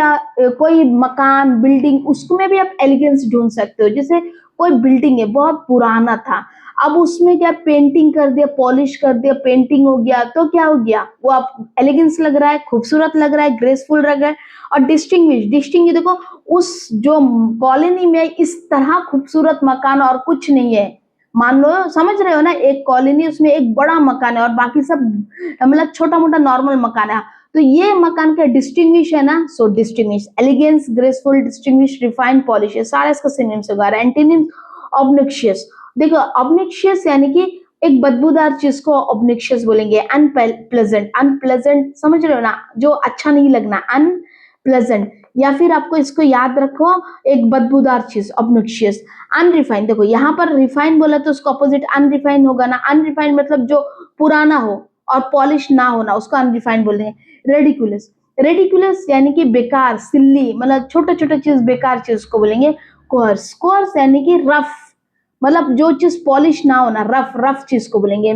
कोई मकान, बिल्डिंग, उसमें भी आप एलिगेंस ढूंढ सकते हो। जैसे कोई बिल्डिंग है बहुत पुराना था, अब उसमें क्या पेंटिंग कर दिया, पॉलिश कर दिया, पेंटिंग हो गया, तो क्या हो गया, वो आप एलिगेंस लग रहा है, खूबसूरत लग रहा है, ग्रेसफुल लग रहा है। और डिस्टिंग्विश, डिस्टिंग्विश देखो उस जो कॉलोनी में इस तरह खूबसूरत मकान और कुछ नहीं है। मान लो, समझ रहे हो ना, एक कॉलोनी, उसमें एक बड़ा मकान है और बाकी सब मतलब छोटा मोटा नॉर्मल मकान है, तो ये मकान का डिस्टिंग्विश है ना, so distinguish, elegance, graceful, distinguish, refine, polish, ये सारा इसका सिनोनिम्स होगा। एंटोनिम ऑब्निक्शियस, देखो ऑब्निक्शियस यानी कि एक बदबूदार चीज को ऑब्निक्शियस बोलेंगे। अनप्लेजेंट, अनप्लेजेंट समझ रहे हो ना, जो अच्छा नहीं लगना, अनप्लेजेंट। या फिर आपको इसको याद रखो, एक बदबूदार चीज ऑब्निक्शियस। अनरिफाइंड, देखो यहाँ पर रिफाइन बोला तो उसका ऑपोजिट अनरिफाइंड होगा ना, अनरिफाइंड मतलब जो पुराना हो और पॉलिश ना होना, उसको अनरिफाइंड बोलेंगे। रेडिकुलस, रेडिकुलस यानी कि बेकार, सिल्ली, मतलब छोटे छोटे चीज, बेकार चीज को बोलेंगे कोर्स। कोर्स यानी कि रफ, मतलब जो चीज पॉलिश ना होना, रफ, रफ चीज को बोलेंगे।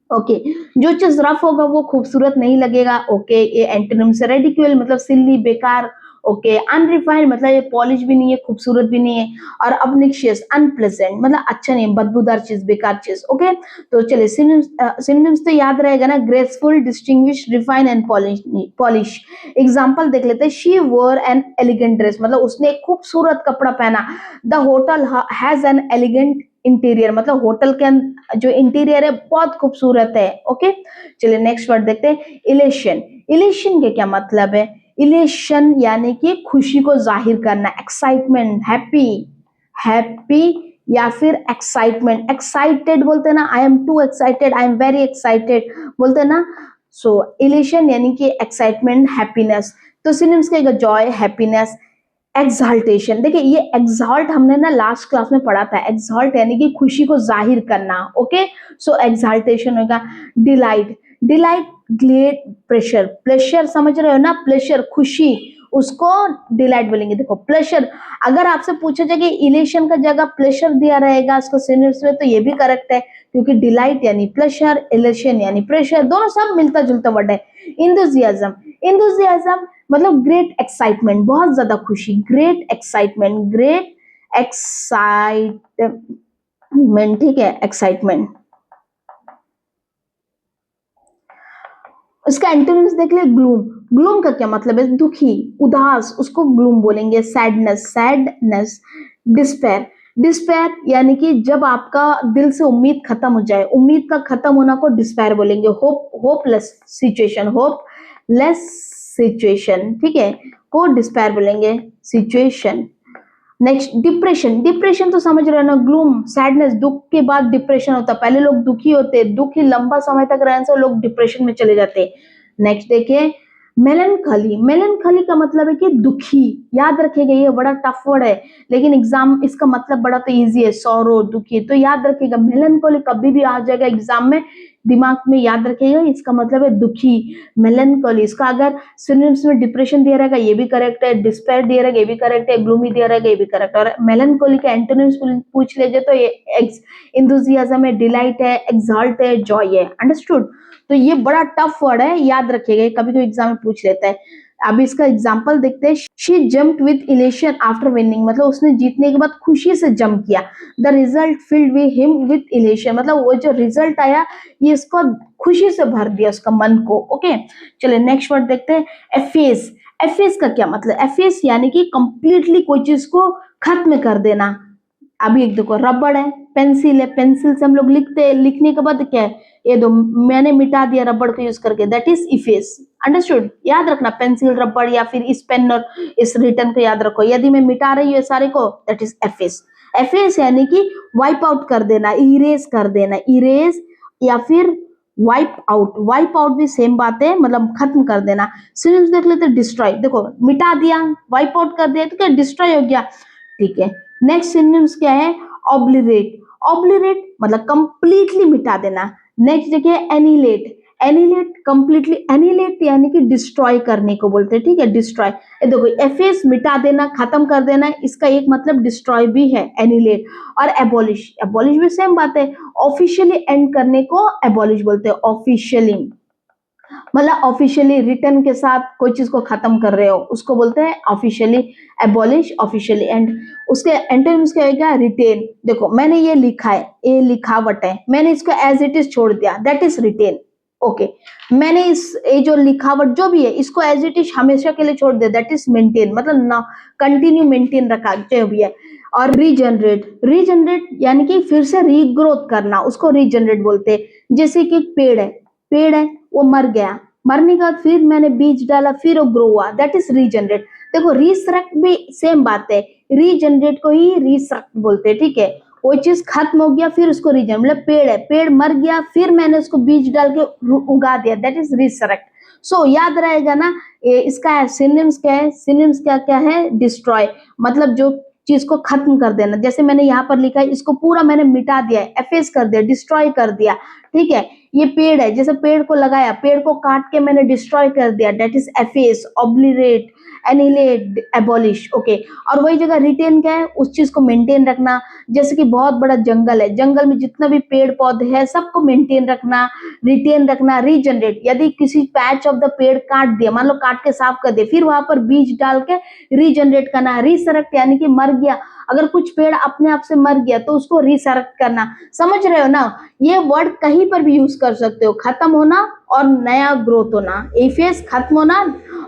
ओके, जो चीज रफ होगा वो खूबसूरत नहीं लगेगा। ओके, ये एंटोनिम से रेडिक्यूल मतलब सिल्ली, बेकार। ओके, अनरिफाइंड मतलब ये पॉलिश भी नहीं है, खूबसूरत भी नहीं है। और ऑब्निक्शियस, अनप्लेजेंट मतलब अच्छा नहीं, बदबूदार चीज, बेकार चीज। ओके, तो चलिए सिनोनिम्स तो याद रहेगा ना, graceful, distinguish, refine and polish. Example देख लेते हैं। शी वोर एन एलिगेंट ड्रेस, मतलब उसने एक खूबसूरत कपड़ा पहना। The hotel has an elegant interior, मतलब होटल के जो इंटीरियर है बहुत खूबसूरत है। ओके, चलिए नेक्स्ट वर्ड देखते हैं। इलेशन, इलेशन के क्या मतलब है? इलेशन यानी कि खुशी को जाहिर करना, एक्साइटमेंट, हैप्पी, हैप्पी या फिर एक्साइटमेंट। एक्साइटेड बोलते हैं ना, I am to excited, I am very excited बोलते हैं ना। सो इलेशन यानी कि एक्साइटमेंट, हैप्पीनेस। तो सिनोनिम्स कहेगा जॉय, हैप्पीनेस, एक्साल्टेशन। देखिए ये एक्साल्ट हमने ना लास्ट क्लास में पढ़ा था, एक्साल्ट यानी कि खुशी को जाहिर करना। ओके, सो एक्साल्टेशन होगा। Delight, delight, glad, pressure, pleasure समझ रहे हो ना, प्लेशर, खुशी, उसको डिलाइट बोलेंगे। देखो प्लेशर, अगर आपसे पूछा जाए कि इलेशन का जगह प्लेशर दिया रहेगा इसको सिनोनिम्स में, तो ये भी करेक्ट है, क्योंकि डिलाइट यानी प्लेशर, इलेशन यानी प्रेशर, दोनों सब मिलता जुलता वर्ड है। इंथुजियाज्म, इंथुजियाज्म मतलब ग्रेट एक्साइटमेंट, बहुत ज्यादा खुशी, ग्रेट एक्साइटमेंट, ग्रेट एक्साइटमेंट, ठीक है, एक्साइटमेंट। इसका एंटोनिम्स देख ले, ग्लूम, ग्लूम का क्या मतलब है? दुखी, उदास, उसको ग्लूम बोलेंगे। Sadness, sadness. डिस्पेयर, डिस्पेयर यानी कि जब आपका दिल से उम्मीद खत्म हो जाए, उम्मीद का खत्म होना को डिस्पेयर बोलेंगे। Hope, hopeless situation, hopeless situation, ठीक है, को डिस्पेयर बोलेंगे, सिचुएशन। नेक्स्ट डिप्रेशन, डिप्रेशन तो समझ रहे हो ना, ग्लूम, सैडनेस, दुख के बाद डिप्रेशन होता है। पहले लोग दुखी होते, दुखी लंबा समय तक रहने से लोग डिप्रेशन में चले जाते। नेक्स्ट देखिए, मेलनखली, मेलनखली का मतलब है कि दुखी। याद रखिएगा, ये बड़ा टफ वर्ड है, लेकिन एग्जाम इसका मतलब बड़ा तो इजी है, सौरो, दुखी, तो याद रखिएगा मेलनखली कभी भी आ जाएगा एग्जाम में, दिमाग में याद रखिएगा, इसका मतलब है दुखी, मेलनखली। इसका अगर सिनोनिम्स में डिप्रेशन दिया रहेगा ये भी करेक्ट है, डिस्पेयर दिया रहेगा ये भी करेक्ट है, ग्लूमी दिया रहेगा ये भी करेक्ट है। और मेलनखली का एंटोनिम्स पूछ लीजिए तो ये एंथुसियाज्म है, डिलाइट है, एक्साल्ट है, जॉय है। अंडरस्टूड? तो ये बड़ा टफ वर्ड है, याद रखिएगा, कभी कभी एग्जाम में पूछ लेता है। अब इसका एग्जाम्पल देखते हैं। She jumped with elation after winning, मतलब उसने जीतने के बाद खुशी से जंप किया। The result filled with him with elation, मतलब वो जो रिजल्ट आया ये इसको खुशी से भर दिया उसका मन को। ओके, चलिए नेक्स्ट वर्ड देखते हैं। एफेस, एफेस का क्या मतलब? एफेस यानी कि कंप्लीटली कोई चीज को खत्म कर देना। अभी एक देखो, रबड़ है, पेंसिल है, पेंसिल से हम लोग लिखते हैं, लिखने के बाद क्या है, ये दो मैंने मिटा दिया रबड़ को यूज करके, दैट इज इफेस। अंडरस्टूड? याद रखना, पेंसिल, रबड़ या फिर इस पेन और इस रिटर्न को याद रखो। यदि मैं मिटा रही हूँ सारे को, दैट इज एफेस। एफेस यानी कि वाइप आउट कर देना, इरेज कर देना, इरेज या फिर वाइप आउट भी सेम बात है, मतलब खत्म कर देना। सिनोनिम्स देख लेते हैं, डिस्ट्रॉय, देखो मिटा दिया, वाइप आउट कर दिया तो क्या डिस्ट्रॉय हो गया, ठीक है। नेक्स्ट सिनोनिम्स क्या है, ऑब्लिरेट, ऑब्लिरेट मतलब कंप्लीटली मिटा देना। नेक्स्ट देखिए एनिलेट, एनिलेट कंप्लीटली, एनिलेट यानी कि डिस्ट्रॉय करने को बोलते हैं, ठीक है, डिस्ट्रॉय। ये देखो एफेस मिटा देना, खत्म कर देना, इसका एक मतलब डिस्ट्रॉय भी है एनिलेट। और एबॉलिश, एबॉलिश भी सेम बात है, ऑफिशियली एंड करने को एबॉलिश बोलते हैं, ऑफिशियली मतलब ऑफिशियली रिटर्न के साथ कोई चीज को खत्म कर रहे हो उसको बोलते हैं ऑफिशियली एबॉलिश, ऑफिशियली एंड। उसके एंटोनिम्स क्या होगा, रिटेन, देखो मैंने ये लिखा है, ये लिखावट है, मैंने इसको एज इट इज छोड़ दिया, दैट इज रिटेन, ओके। मैंने इस ये जो लिखावट जो भी है इसको एज इट इज हमेशा के लिए छोड़ दिया, दैट इज मेंटेन, मतलब ना कंटिन्यू मेंटेन रखा जो भी है। और रीजनरेट, रीजनरेट यानी कि फिर से रीग्रोथ करना, उसको रीजनरेट बोलते हैं। जैसे कि पेड़ है, पेड़ है वो मर गया, मरने के बाद फिर मैंने बीज डाला, फिर वो ग्रो हुआ, दैट इज रीजनरेट। देखो रिसरेक्ट भी सेम बात है, रीजनरेट को ही रिसरेक्ट बोलते हैं, ठीक है। वो चीज खत्म हो गया फिर उसको रीजन, मतलब पेड़ है, पेड़ मर गया फिर मैंने उसको बीज डाल के उगा दिया, दैट इज रिसरेक्ट। सो याद रहेगा ना, इसका सिनोनिम्स क्या है, सिनोनिम्स क्या क्या है, डिस्ट्रॉय मतलब जो चीज को खत्म कर देना, जैसे मैंने यहाँ पर लिखा है इसको पूरा मैंने मिटा दिया, एफेस कर दिया, डिस्ट्रॉय कर दिया, ठीक है। ये पेड़ है, जैसे पेड़ को लगाया, पेड़ को काट के मैंने डिस्ट्रॉय कर दिया, दैट इज एफेस, ऑब्लिरेट, एनिलेट, एबॉलिश, ओके। और वही जगह रिटेन क्या है, उस चीज को मेंटेन रखना। जैसे कि बहुत बड़ा जंगल है, जंगल में जितना भी पेड़ पौधे हैं सबको मेंटेन रखना, रिटेन रखना। रीजनरेट, यदि किसी पैच ऑफ द पेड़ काट दिया, मान लो काट के साफ कर दिया, फिर वहां पर बीज डाल के रीजनरेट करना। रिसरेक्ट यानी कि मर गया, अगर कुछ पेड़ अपने आप से मर गया तो उसको रिसरेक्ट करना, समझ रहे हो ना। ये वर्ड कहीं पर भी यूज कर सकते हो, खत्म होना और नया ग्रोथ होना, एफेस खत्म होना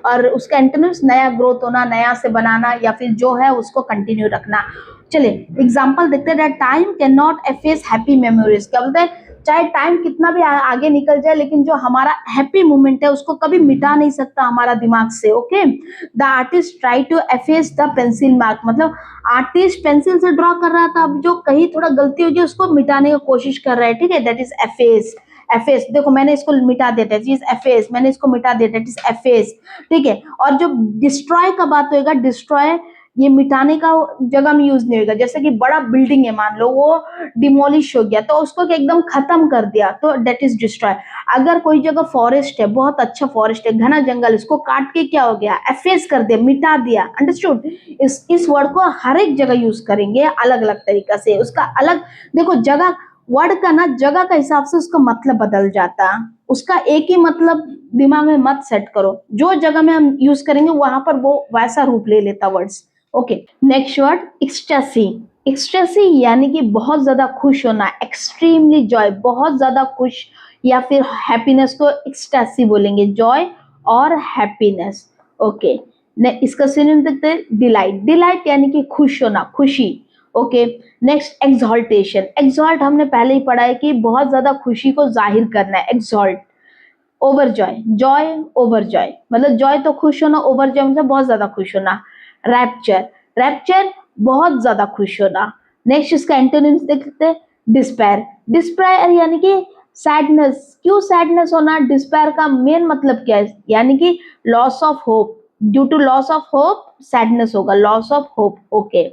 और उसका एंटोनिम्स नया ग्रोथ होना, नया से बनाना, या फिर जो है उसको कंटिन्यू रखना। चलिए एग्जांपल देखते हैं, time can not efface happy memories, क्या बोलते हैं, चाहे टाइम कितना भी आगे निकल जाए लेकिन जो हमारा हैप्पी मोमेंट है उसको कभी मिटा नहीं सकता हमारा दिमाग से, okay. The artist try to efface the pencil mark, मतलब आर्टिस्ट पेंसिल से ड्रॉ कर रहा था, अब जो कहीं थोड़ा गलती हो गई उसको मिटाने की कोशिश कर रहा है, ठीक है, दैट इज एफेस। एफेस, देखो मैंने इसको मिटा दिया, दैट इज एफेस, मैंने इसको मिटा दिया, दैट इज एफेस, ठीक है। और जो डिस्ट्रॉय का बात होगा, डिस्ट्रॉय ये मिटाने का जगह में यूज नहीं होगा, जैसे कि बड़ा बिल्डिंग है मान लो वो डिमोलिश हो गया तो उसको एकदम खत्म कर दिया तो दैट इज डिस्ट्रॉय। अगर कोई जगह फॉरेस्ट है, बहुत अच्छा फॉरेस्ट है, घना जंगल, इसको काट के क्या हो गया, एफेस कर दिया, मिटा दिया, अंडरस्टूड। इस वर्ड को हर एक जगह यूज करेंगे अलग अलग तरीका से, उसका अलग, देखो जगह, वर्ड का ना जगह का हिसाब से उसका मतलब बदल जाता, उसका एक ही मतलब दिमाग में मत सेट करो, जो जगह में हम यूज करेंगे वहां पर वो वैसा रूप ले लेता words, okay. Next word ecstasy, ecstasy यानी कि बहुत ज्यादा खुश होना, एक्सट्रीमली जॉय, बहुत ज्यादा खुश, या फिर हैप्पीनेस को एक्सटेसी बोलेंगे, जॉय और हैप्पीनेस, ओके। इसका सिनोनिम देखते हैं, डिलाइट, डिलाइट यानी कि खुश होना, खुशी, ओके। नेक्स्ट एक्सॉल्टेशन, एक्सॉल्ट हमने पहले ही पढ़ा है कि बहुत ज्यादा खुशी को जाहिर करना है, एक्सॉल्ट। ओवरजॉय, जॉय ओवरजॉय मतलब जॉय तो खुश होना, ओवरजॉय मतलब बहुत ज्यादा खुश होना। रैप्चर, रैप्चर बहुत ज्यादा खुश होना। नेक्स्ट इसका एंटोनिम्स देखते हैं, डिस्पेयर, डिस्पेयर यानी कि सैडनेस, क्यों सैडनेस होना, डिस्पेयर का मेन मतलब क्या है, यानी कि loss of hope, due to loss of hope sadness होगा, loss of hope, okay.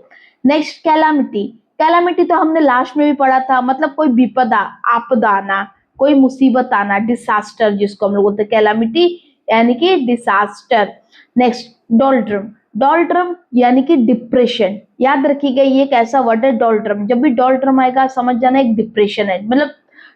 Next calamity, calamity तो हमने लास्ट में भी पढ़ा था, मतलब कोई विपदा, आपदा आना, कोई मुसीबत आना, डिसास्टर जिसको हम लोग बोलते हैं कैलामिटी यानी कि डिसास्टर। नेक्स्ट डोल्ट्रम, डोल्ट्रम यानी कि डिप्रेशन, याद रखिएगा ये एक ऐसा वर्ड है डोल्ट्रम, जब भी डोल्ट्रम आएगा समझ जाना एक डिप्रेशन है, मतलब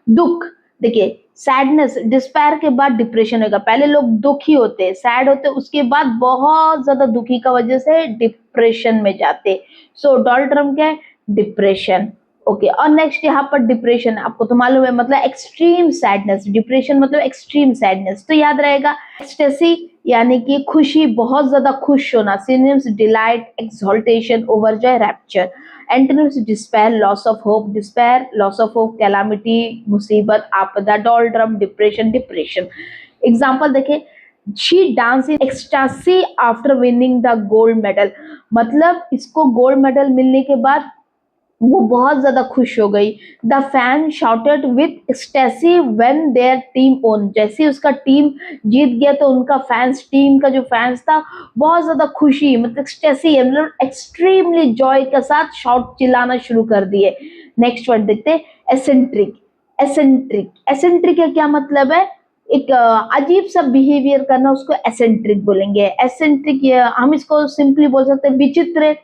दुख। देखिए सैडनेस, डिस्पेयर के बाद डिप्रेशन होगा, पहले लोग दुखी होते, सैड होते, उसके बाद बहुत ज्यादा दुखी का वजह से डिप्रेशन में जाते, सो डोल्ट्रम क्या है, डिप्रेशन, ओके। और नेक्स्ट यहाँ पर डिप्रेशन आपको तो मालूम है मतलब एक्सट्रीम सैडनेस, डिप्रेशन मतलब एक्सट्रीम सैडनेस, तो याद रहेगा एक्सटेसी यानी कि खुशी, बहुत ज्यादा खुश होना। Synonyms delight, exaltation, overjoy, rapture. Antonyms despair, loss of hope, despair, loss of hope, calamity, मुसीबत, आपदा, डोल्ट्रम, डिप्रेशन, डिप्रेशन। एग्जाम्पल देखें, she dance in ecstasy after winning the gold medal, मतलब इसको गोल्ड मेडल मिलने के बाद वो बहुत ज्यादा खुश हो गई। The fan shouted with ecstasy when their team won, जैसे उसका टीम जीत गया तो उनका फैंस, टीम का जो फैंस था, बहुत ज्यादा खुशी, मतलब स्टेसी मतलब एक्सट्रीमली जॉय के साथ शाउट चिल्लाना शुरू कर दिए। नेक्स्ट वर्ड देखते हैं, एसेंट्रिक। एसेंट्रिक, एसेंट्रिक का क्या मतलब है? एक अजीब सा बिहेवियर करना, उसको एसेंट्रिक बोलेंगे। एसेंट्रिक हम इसको सिंपली बोल सकते हैं विचित्र,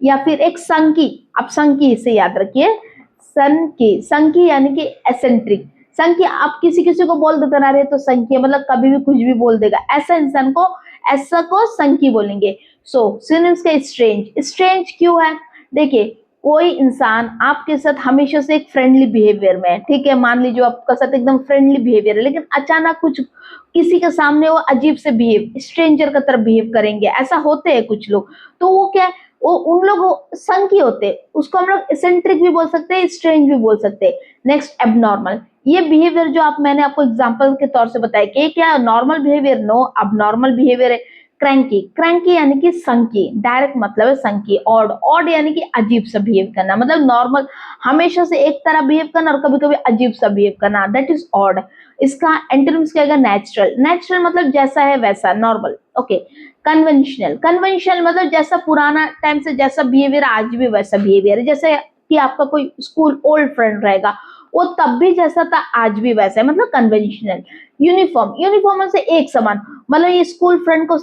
या फिर एक संकी। आप संकी से याद रखिए, संकी, संकी यानी कि एसेंट्रिक। संकी आप किसी किसी को बोल देते ना, रहे तो संकी मतलब कभी भी कुछ भी बोल देगा, ऐसा इंसान को, ऐसा को संकी बोलेंगे। सो सिनोनिम्स का स्ट्रेंज। स्ट्रेंज क्यों है? देखिए, कोई इंसान आपके साथ हमेशा से एक फ्रेंडली बिहेवियर में है, ठीक है, मान लीजिए आपका साथ एकदम फ्रेंडली बिहेवियर है, लेकिन अचानक कुछ किसी के सामने वो अजीब से बिहेव, स्ट्रेंजर की तरह बिहेव करेंगे, ऐसा होते हैं कुछ लोग, तो वो क्या है, वो उन लोग संकी होते हैं, उसको हम लोग एसेंट्रिक भी बोल सकते हैं, स्ट्रेंज भी बोल सकते हैं। Next, abnormal. ये बिहेवियर जो आप, मैंने आपको एग्जांपल के तौर से बताया कि क्या normal behaviour, no, abnormal behaviour है। क्रैंकी, क्रैंकी यानी कि संकी, डायरेक्ट मतलब है संकी। ऑड, ऑड यानी कि अजीब सा बिहेव करना, मतलब नॉर्मल हमेशा से एक तरह बिहेव करना और कभी कभी अजीब सा बिहेव करना, दैट इज ऑड। इसका एंटोनिम्स क्या है? नेचुरल। नेचुरल मतलब जैसा है वैसा, नॉर्मल। ओके। कन्वेंशनल, कन्वेंशनल मतलब जैसा पुराना टाइम से जैसा बिहेवियर आज भी वैसा बिहेवियर है, जैसे कि आपका कोई स्कूल ओल्ड फ्रेंड रहेगा, वो तब भी जैसा था आज भी वैसा है, मतलब कन्वेंशनल। यूनिफॉर्म, यूनिफॉर्म से एक समान, मतलब ये स्कूल फ्रेंड को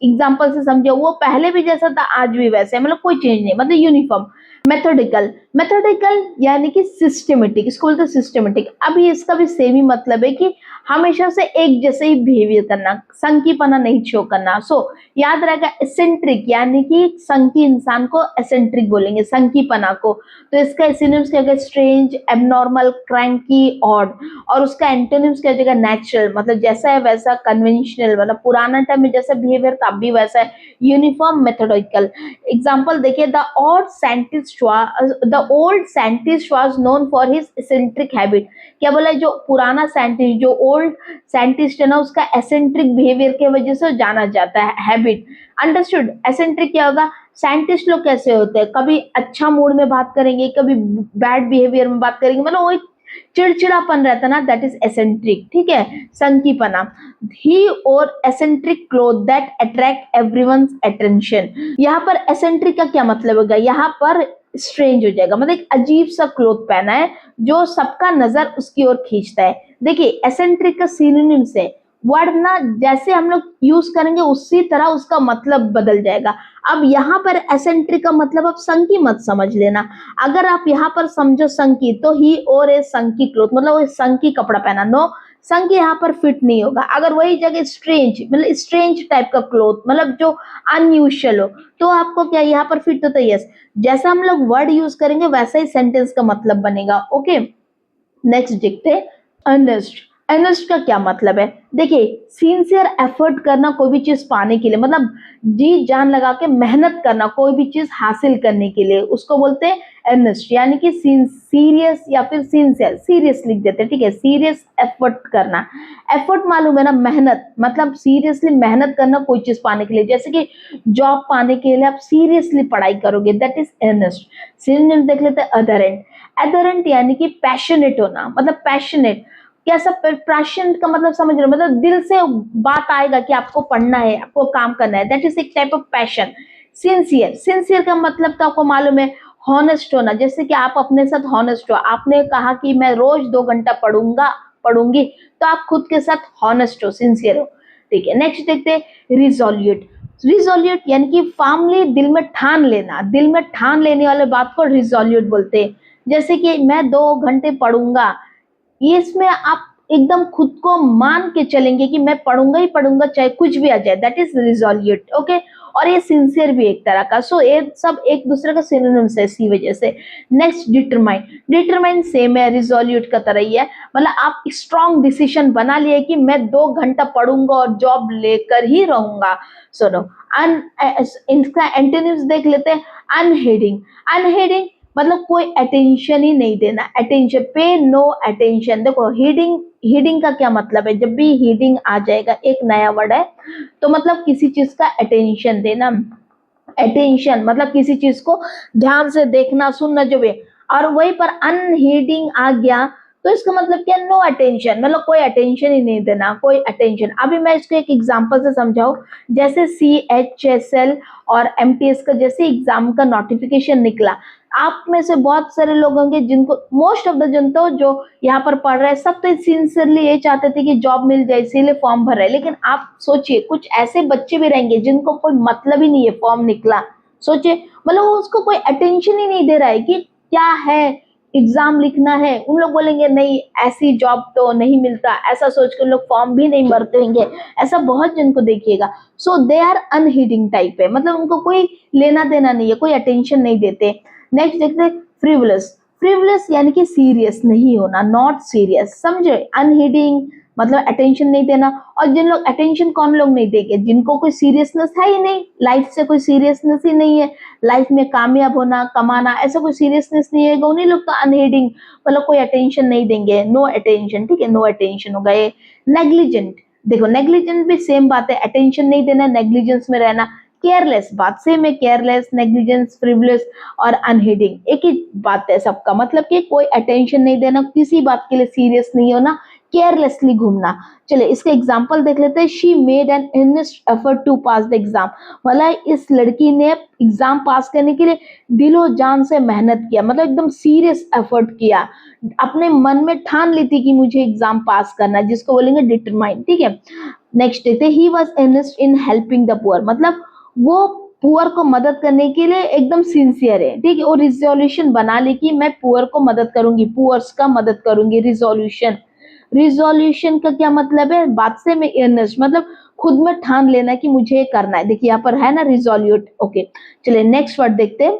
एग्जांपल से समझे, वो पहले भी जैसा था आज भी वैसे है, मतलब कोई चेंज नहीं, मतलब यूनिफॉर्म। मेथोडिकल, मेथोडिकल यानी कि सिस्टमेटिक, इसको बोलते हैं सिस्टमेटिक। अभी इसका भी सेम ही मतलब है कि हमेशा से एक जैसे ही बिहेवियर करना, संकीपना नहीं शो करना। सो याद रहेगा, एसेंट्रिक यानी कि संकी इंसान को एसेंट्रिक बोलेंगे, संकीपना को। तो इसका सिनोनिम्स क्या होगा? Strange, abnormal, cranky, odd. और उसका एंटोनिम्स क्या हो जाएगा? नेचुरल, मतलब जैसा है वैसा, कन्वेंशनल मतलब पुराना टाइम में जैसा बिहेवियर था अब भी वैसा है, यूनिफॉर्म, मेथोडिकल। एग्जाम्पल देखिए, the old scientist was known for his eccentric habit. क्या बोला? जो पुराना साइंटिस्ट, जो ओल्ड साइंटिस्ट है ना, उसका एसेंट्रिक बिहेवियर की वजह से जाना जाता है, हैबिट। अंडरस्टूड? एसेंट्रिक क्या होगा? साइंटिस्ट लोग कैसे होते हैं, कभी अच्छा मूड में बात करेंगे, कभी बैड बिहेवियर में बात करेंगे, मतलब वो एक चिड़चिड़ापन रहता ना, दैट इज एसेंट्रिक, ठीक है, संकीपना। ही और eccentric cloth that attract everyone's attention. यहाँ पर एसेंट्रिक का क्या मतलब होगा? यहाँ पर स्ट्रेंज हो जाएगा, मतलब एक अजीब सा क्लोथ पहना है जो सबका नजर उसकी ओर खींचता है। देखिए, एसेंट्रिक का सिनोनिम से वर्ड ना जैसे हम लोग यूज करेंगे उसी तरह उसका मतलब बदल जाएगा। अब यहाँ पर एसेंट्रिक का मतलब आप संकी मत समझ लेना। अगर आप यहाँ पर समझो संकी, तो ही और ए संकी क्लोथ, मतलब वो संकी कपड़ा पहना, नो, संकी यहाँ पर फिट नहीं होगा। अगर वही जगह स्ट्रेंज, मतलब स्ट्रेंज टाइप का क्लोथ, मतलब जो अनयूजुअल हो, तो आपको क्या यहाँ पर फिट होता है? यस। जैसा हम लोग वर्ड यूज करेंगे वैसा ही सेंटेंस का मतलब बनेगा। ओके। नेक्स्ट देखते हैं, अर्नेस्ट। अर्नेस्ट का क्या मतलब है? देखिए, सिंसियर एफर्ट करना कोई भी चीज पाने के लिए, मतलब जी जान लगा के मेहनत करना कोई भी चीज हासिल करने के लिए, उसको बोलते हैं अर्नेस्ट, यानी कि सीरियस या फिर सिंसियर, सीरियस लिख देते हैं, ठीक है, सीरियस एफर्ट करना। एफर्ट मालूम है ना, मेहनत, मतलब सीरियसली मेहनत करना कोई चीज पाने के लिए, जैसे कि जॉब पाने के लिए आप सीरियसली पढ़ाई करोगे, दैट इज अर्नेस्ट। सिनोनिम देख लेते हैं, अदरेंट। एडरेंट यानी कि पैशनेट होना, मतलब पैशनेट, कैसा? पैशनेट का मतलब समझ रहे हो, मतलब दिल से बात आएगा कि आपको पढ़ना है, आपको काम करना है, दैट इज एक type of passion. Sincere, sincere का मतलब तो आपको मालूम है, हॉनेस्ट होना, जैसे कि आप अपने साथ हॉनेस्ट हो, आपने कहा कि मैं रोज 2 घंटा पढ़ूंगा, पढ़ूंगी, तो आप खुद के साथ हॉनेस्ट हो, सिंसियर हो, ठीक है। नेक्स्ट देखते हैं, रिजोल्यूट। रिजोल्यूट यानी कि फार्मली, दिल में ठान लेना, दिल में ठान लेने वाले बात को रिजोल्यूट बोलते हैं। जैसे कि मैं 2 घंटे पढ़ूंगा, ये इसमें आप एकदम खुद को मान के चलेंगे कि मैं पढ़ूंगा ही पढ़ूंगा चाहे कुछ भी आ जाए, दैट इज रिजोल्यूट। ओके। और ये सिंसियर भी एक तरह का। सो ये सब एक दूसरे का सिनोनिम्स है इसी वजह से। Next, determine. डिटरमाइन सेम है, रिजोल्यूट का तरह ही है, मतलब आप स्ट्रॉन्ग डिसीजन बना लिए कि मैं 2 घंटा पढ़ूंगा और जॉब लेकर ही रहूंगा। सुनो, इनका एंटोनिम्स देख लेते हैं, अनहेडिंग। अनहेडिंग मतलब कोई अटेंशन ही नहीं देना, अटेंशन, पे नो अटेंशन। देखो, हीडिंग, हीडिंग का क्या मतलब है? जब भी हीडिंग आ जाएगा, एक नया वर्ड है, तो मतलब किसी चीज का अटेंशन देना। अटेंशन मतलब किसी चीज को ध्यान से देखना, सुनना, जो भी। और वहीं पर अनहीडिंग आ गया तो इसका मतलब क्या, नो अटेंशन, मतलब कोई अटेंशन ही नहीं देना, कोई अटेंशन। अभी मैं इसको एक एग्जांपल से समझाऊं, जैसे CHSL और MTS का जैसे एग्जाम का नोटिफिकेशन निकला, आप में से बहुत सारे लोग होंगे जिनको, मोस्ट ऑफ द जनता जो यहाँ पर पढ़ रहे हैं, सब तो सिंसियरली ये चाहते थे कि जॉब मिल जाए, इसीलिए फॉर्म भर रहे हैं। लेकिन आप सोचिए कुछ ऐसे बच्चे भी रहेंगे जिनको कोई मतलब ही नहीं है, फॉर्म निकला, सोचिए, मतलब वो उसको कोई अटेंशन ही नहीं दे रहा है कि क्या है, एग्जाम लिखना है। उन लोग बोलेंगे नहीं ऐसी जॉब तो नहीं मिलता, ऐसा सोच के उन लोग फॉर्म भी नहीं भरते होंगे। ऐसा बहुत जन को देखिएगा। सो दे आर अनहीडिंग टाइप है, मतलब उनको कोई लेना देना नहीं है, कोई अटेंशन नहीं देते। नेक्स्ट देखते फ्रिवलस। फ्रिवलस यानी कि सीरियस नहीं होना, नॉट सीरियस, समझे। अनहीडिंग मतलब अटेंशन नहीं देना। और जिन लोग अटेंशन, कौन लोग नहीं देंगे, जिनको कोई सीरियसनेस है ही नहीं, लाइफ से कोई सीरियसनेस ही नहीं है, लाइफ में कामयाब होना, कमाना, ऐसा कोई सीरियसनेस नहीं है, उन्हीं लोग तो अनहीडिंग, मतलब कोई अटेंशन नहीं देंगे, नो अटेंशन, ठीक है, नो अटेंशन होगा ये। नेग्लिजेंट, देखो नेग्लिजेंट भी सेम बात है, अटेंशन नहीं देना, नेग्लिजेंस में रहना। केयरलेस, बात सेम है, केयरलेस, नेग्लिजेंस, फ्रिवलेस और अनहीडिंग एक ही बात है सबका, मतलब कि कोई अटेंशन नहीं देना, किसी बात के लिए सीरियस नहीं होना, केयरलेसली घूमना। चलिए इसका एग्जांपल देख लेते हैं। She made an earnest effort to pass the exam, मतलब इस लड़की ने एग्जाम पास करने के लिए दिलो जान से मेहनत किया, मतलब एकदम सीरियस एफर्ट किया, अपने मन में ठान ली थी कि मुझे एग्जाम पास करना है, जिसको बोलेंगे डिटरमाइन, ठीक है। नेक्स्ट देखते, he was earnest in helping the poor, मतलब वो पुअर को मदद करने के लिए एकदम सिंसियर है, ठीक है। वो रिजोल्यूशन बना ली कि मैं पुअर को मदद करूंगी, पुअर्स का मदद करूंगी, रिजोल्यूशन। रिजोल्यूशन का क्या मतलब है, बात से में earnest, मतलब खुद में ठान लेना कि मुझे ये करना है। देखिए यहाँ पर है ना रिजोल्यूट, ओके। चलिए नेक्स्ट वर्ड देखते हैं।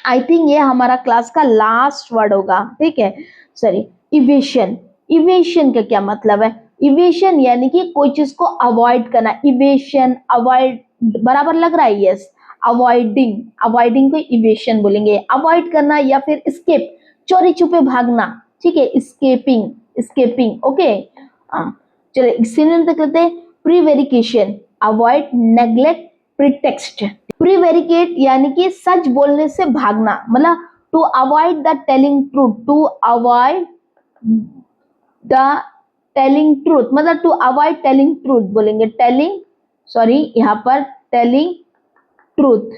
आई थिंक ये हमारा क्लास का लास्ट वर्ड होगा, ठीक है, सॉरी, इवेशन। इवेशन का क्या मतलब है, इवेशन यानी कि कोई चीज को अवॉइड करना, इवेशन, अवॉइड, बराबर लग रहा है, यस। अवॉइडिंग, अवॉइडिंग को इवेशन बोलेंगे, अवॉइड करना या फिर स्केप, चोरी छुपे भागना, ठीक है, स्केपिंग, स्केपिंग, ओके। चलिए सिनोनिम तक लेते हैं। Prevarication, avoid, neglect, pretext. Prevaricate यानी कि सच बोलने से भागना, मतलब to avoid the telling truth, to avoid the telling truth, मतलब टू अवॉइड टेलिंग ट्रूथ बोलेंगे, टेलिंग, सॉरी यहाँ पर टेलिंग ट्रूथ,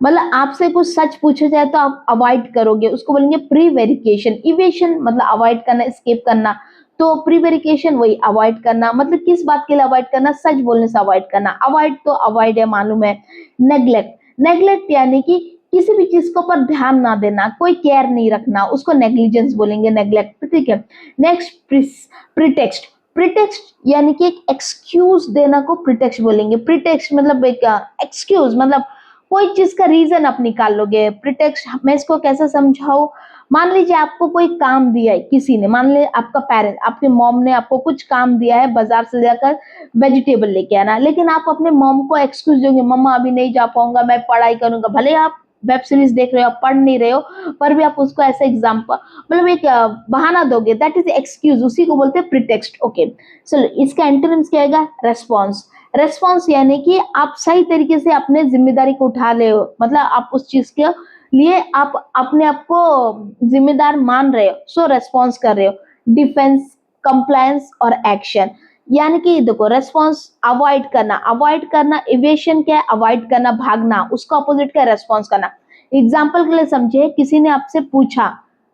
मतलब आपसे कुछ सच पूछा जाए तो आप अवॉइड करोगे, उसको बोलेंगे प्रीवेरिकेशन। इवेशन मतलब अवॉइड करना, स्केप करना, तो प्रीवेरिकेशन वही अवॉइड करना, मतलब किस बात के लिए अवॉइड करना, सच बोलने से अवॉइड करना, अवॉइड तो अवॉइड है मालूम है। नेग्लेक्ट, नेग्लेक्ट यानी कि किसी भी चीज के ऊपर ध्यान ना देना, कोई केयर नहीं रखना, उसको नेग्लिजेंस बोलेंगे, नेग्लेक्ट, ठीक है। Next pretext. प्रीटेक्स्ट यानी कि एक एक्सक्यूज देना को प्रीटेक्स्ट बोलेंगे। प्रीटेक्स्ट मतलब एक एक्सक्यूज, मतलब कोई चीज का रीजन आप निकाल लोगे। प्रिटेक्स्ट, मैं इसको कैसे समझाऊं, मान लीजिए आपको कोई काम दिया है किसी ने, मान लीजिए आपका पेरेंट, आपके मॉम ने आपको कुछ काम दिया है, बाजार से जाकर वेजिटेबल लेके आना, लेकिन आप अपने मॉम को एक्सक्यूज दोगे, मम्मा अभी नहीं जा पाऊंगा, मैं पढ़ाई करूंगा, भले आप वेब सीरीज देख रहे हो, आप पढ़ नहीं रहे हो, पर भी आप उसको ऐसे एग्जाम्पल, मतलब एक बहाना दोगे, दैट इज एक्सक्यूज, उसी को बोलते हैं प्रिटेक्स्ट, ओके। चलो इसका एंटोनिम्स क्या आएगा, रेस्पॉन्स। रेस्पॉन्स यानी कि आप सही तरीके से अपने जिम्मेदारी को उठा ले हो, मतलब आप उस चीज के लिए आप अपने आप को जिम्मेदार मान रहे हो, सो रेस्पॉन्स कर रहे हो। डिफेंस, कंप्लायंस और एक्शन, यानी कि देखो रेस्पॉन्स अवॉइड करना, अवॉइड करना, इवेशन क्या है, अवॉइड करना, भागना, उसका अपोजिट क्या है, रेस्पॉन्स करना। एग्जाम्पल के लिए समझे, किसी ने आपसे पूछा,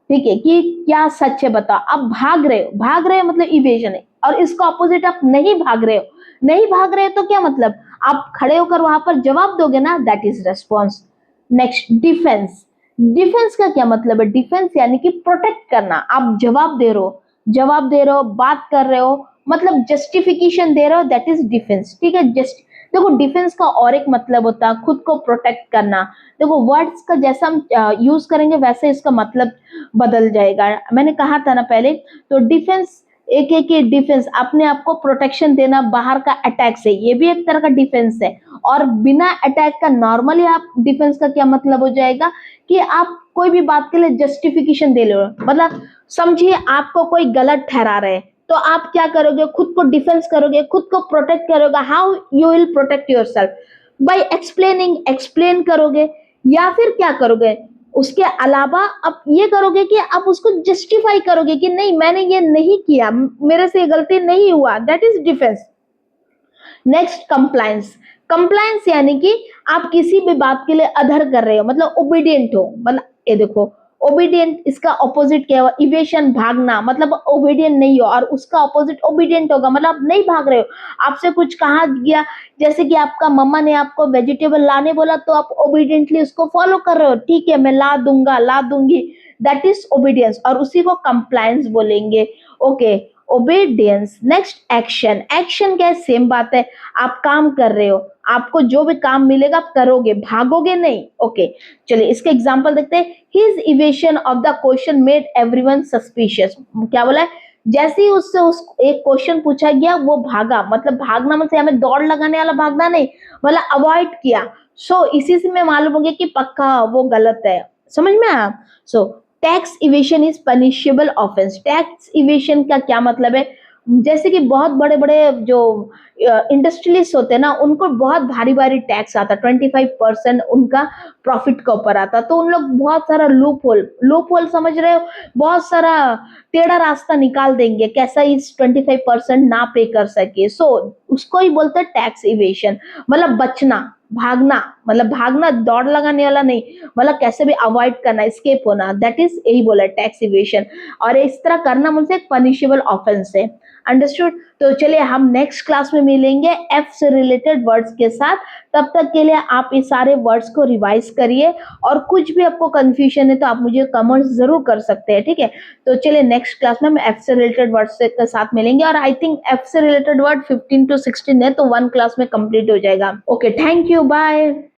ठीक है, कि क्या सच है बताओ, आप भाग रहे हो, भाग रहे हो मतलब इवेशन है, और इसका अपोजिट आप नहीं भाग रहे हो, नहीं भाग रहे हो तो क्या मतलब, आप खड़े होकर वहां पर जवाब दोगे ना, that is response. Next defence. Defence का क्या मतलब है, डिफेंस यानी कि प्रोटेक्ट करना, आप जवाब दे रहे हो, जवाब दे रहे हो, बात कर रहे हो, मतलब जस्टिफिकेशन दे रहे हो, दैट इज डिफेंस, ठीक है। जस्ट देखो डिफेंस का और एक मतलब होता है खुद को प्रोटेक्ट करना। देखो वर्ड्स का जैसा हम यूज करेंगे वैसे इसका मतलब बदल जाएगा, मैंने कहा था ना पहले। तो डिफेंस, एक एक डिफेंस, अपने आप को प्रोटेक्शन देना बाहर का अटैक से, ये भी एक तरह का डिफेंस है। और बिना अटैक का नॉर्मली आप डिफेंस का क्या मतलब हो जाएगा कि आप कोई भी बात के लिए जस्टिफिकेशन दे लो, मतलब समझिए आपको कोई गलत ठहरा रहे हैं, तो आप क्या करोगे, खुद को डिफेंस करोगे, खुद को प्रोटेक्ट करोगे। How you will protect yourself, by explaining, explain करोगे, या फिर क्या करोगे, उसके अलावा आप ये करोगे कि आप उसको जस्टिफाई करोगे कि नहीं मैंने ये नहीं किया, मेरे से ये गलती नहीं हुआ, that is defence. Next compliance. Compliance यानी कि आप किसी भी बात के लिए अधर कर रहे हो, मतलब ओबीडियंट हो, मतलब ये देखो ओबीडियंट इसका ऑपोजिट क्या हुआ, इवेशन भागना, मतलब ओबीडियंट नहीं हो, और उसका ऑपोजिट ओबीडियंट होगा, मतलब आप नहीं भाग रहे हो। आपसे कुछ कहा गया, जैसे कि आपका मम्मा ने आपको वेजिटेबल लाने बोला तो आप ओबीडियंटली उसको फॉलो कर रहे हो, ठीक है मैं ला दूंगा ला दूंगी, दैट इज ओबीडियंस, और उसी को कंप्लायंस बोलेंगे। Okay, obedience. Next action. Action क्या है, सेम बात है, आप काम कर रहे हो, आपको जो भी काम मिलेगा आप करोगे, भागोगे नहीं। ओके, चलिए इसके एग्जांपल देखते हैं। His evasion of the question made everyone suspicious. क्या बोला है, जैसे ही उससे उस एक क्वेश्चन पूछा गया वो भागा, मतलब भागना मतलब हमें दौड़ लगाने वाला भागना नहीं, मतलब अवॉइड किया। सो इसी से मैं मालूम हो गया कि पक्का वो गलत है, समझ में आया। So tax evasion is punishable offence. Tax evasion का क्या मतलब है, जैसे कि बहुत बड़े बड़े जो इंडस्ट्रियलिस्ट होते हैं ना, उनको बहुत भारी भारी टैक्स आता, 25% उनका प्रॉफिट के ऊपर आता, तो उन लोग बहुत सारा लूप होल समझ रहे हो, बहुत सारा टेढ़ा रास्ता निकाल देंगे कैसा इस 25% ना पे कर सके। सो उसको ही बोलते हैं टैक्स इवेशन, मतलब बचना, भागना, मतलब भागना दौड़ लगाने वाला नहीं, मतलब कैसे भी अवॉइड करना, एस्केप होना, दैट इज यही बोला टैक्स इवेशन। और इस तरह करना मुझसे एक पनिशेबल ऑफेंस है। अंडरस्टूड। तो चलिए हम नेक्स्ट क्लास में मिलेंगे एफ से रिलेटेड वर्ड्स के साथ। तब तक के लिए आप इस सारे वर्ड्स को रिवाइज करिए, और कुछ भी आपको कंफ्यूजन है तो आप मुझे कमेंट्स जरूर कर सकते हैं, ठीक है। तो चलिए नेक्स्ट क्लास में हम एफ से रिलेटेड वर्ड्स के साथ मिलेंगे, और आई थिंक एफ से रिलेटेड वर्ड 15 to 16 है, तो 1 क्लास में कंप्लीट हो जाएगा। Okay, thank you, bye.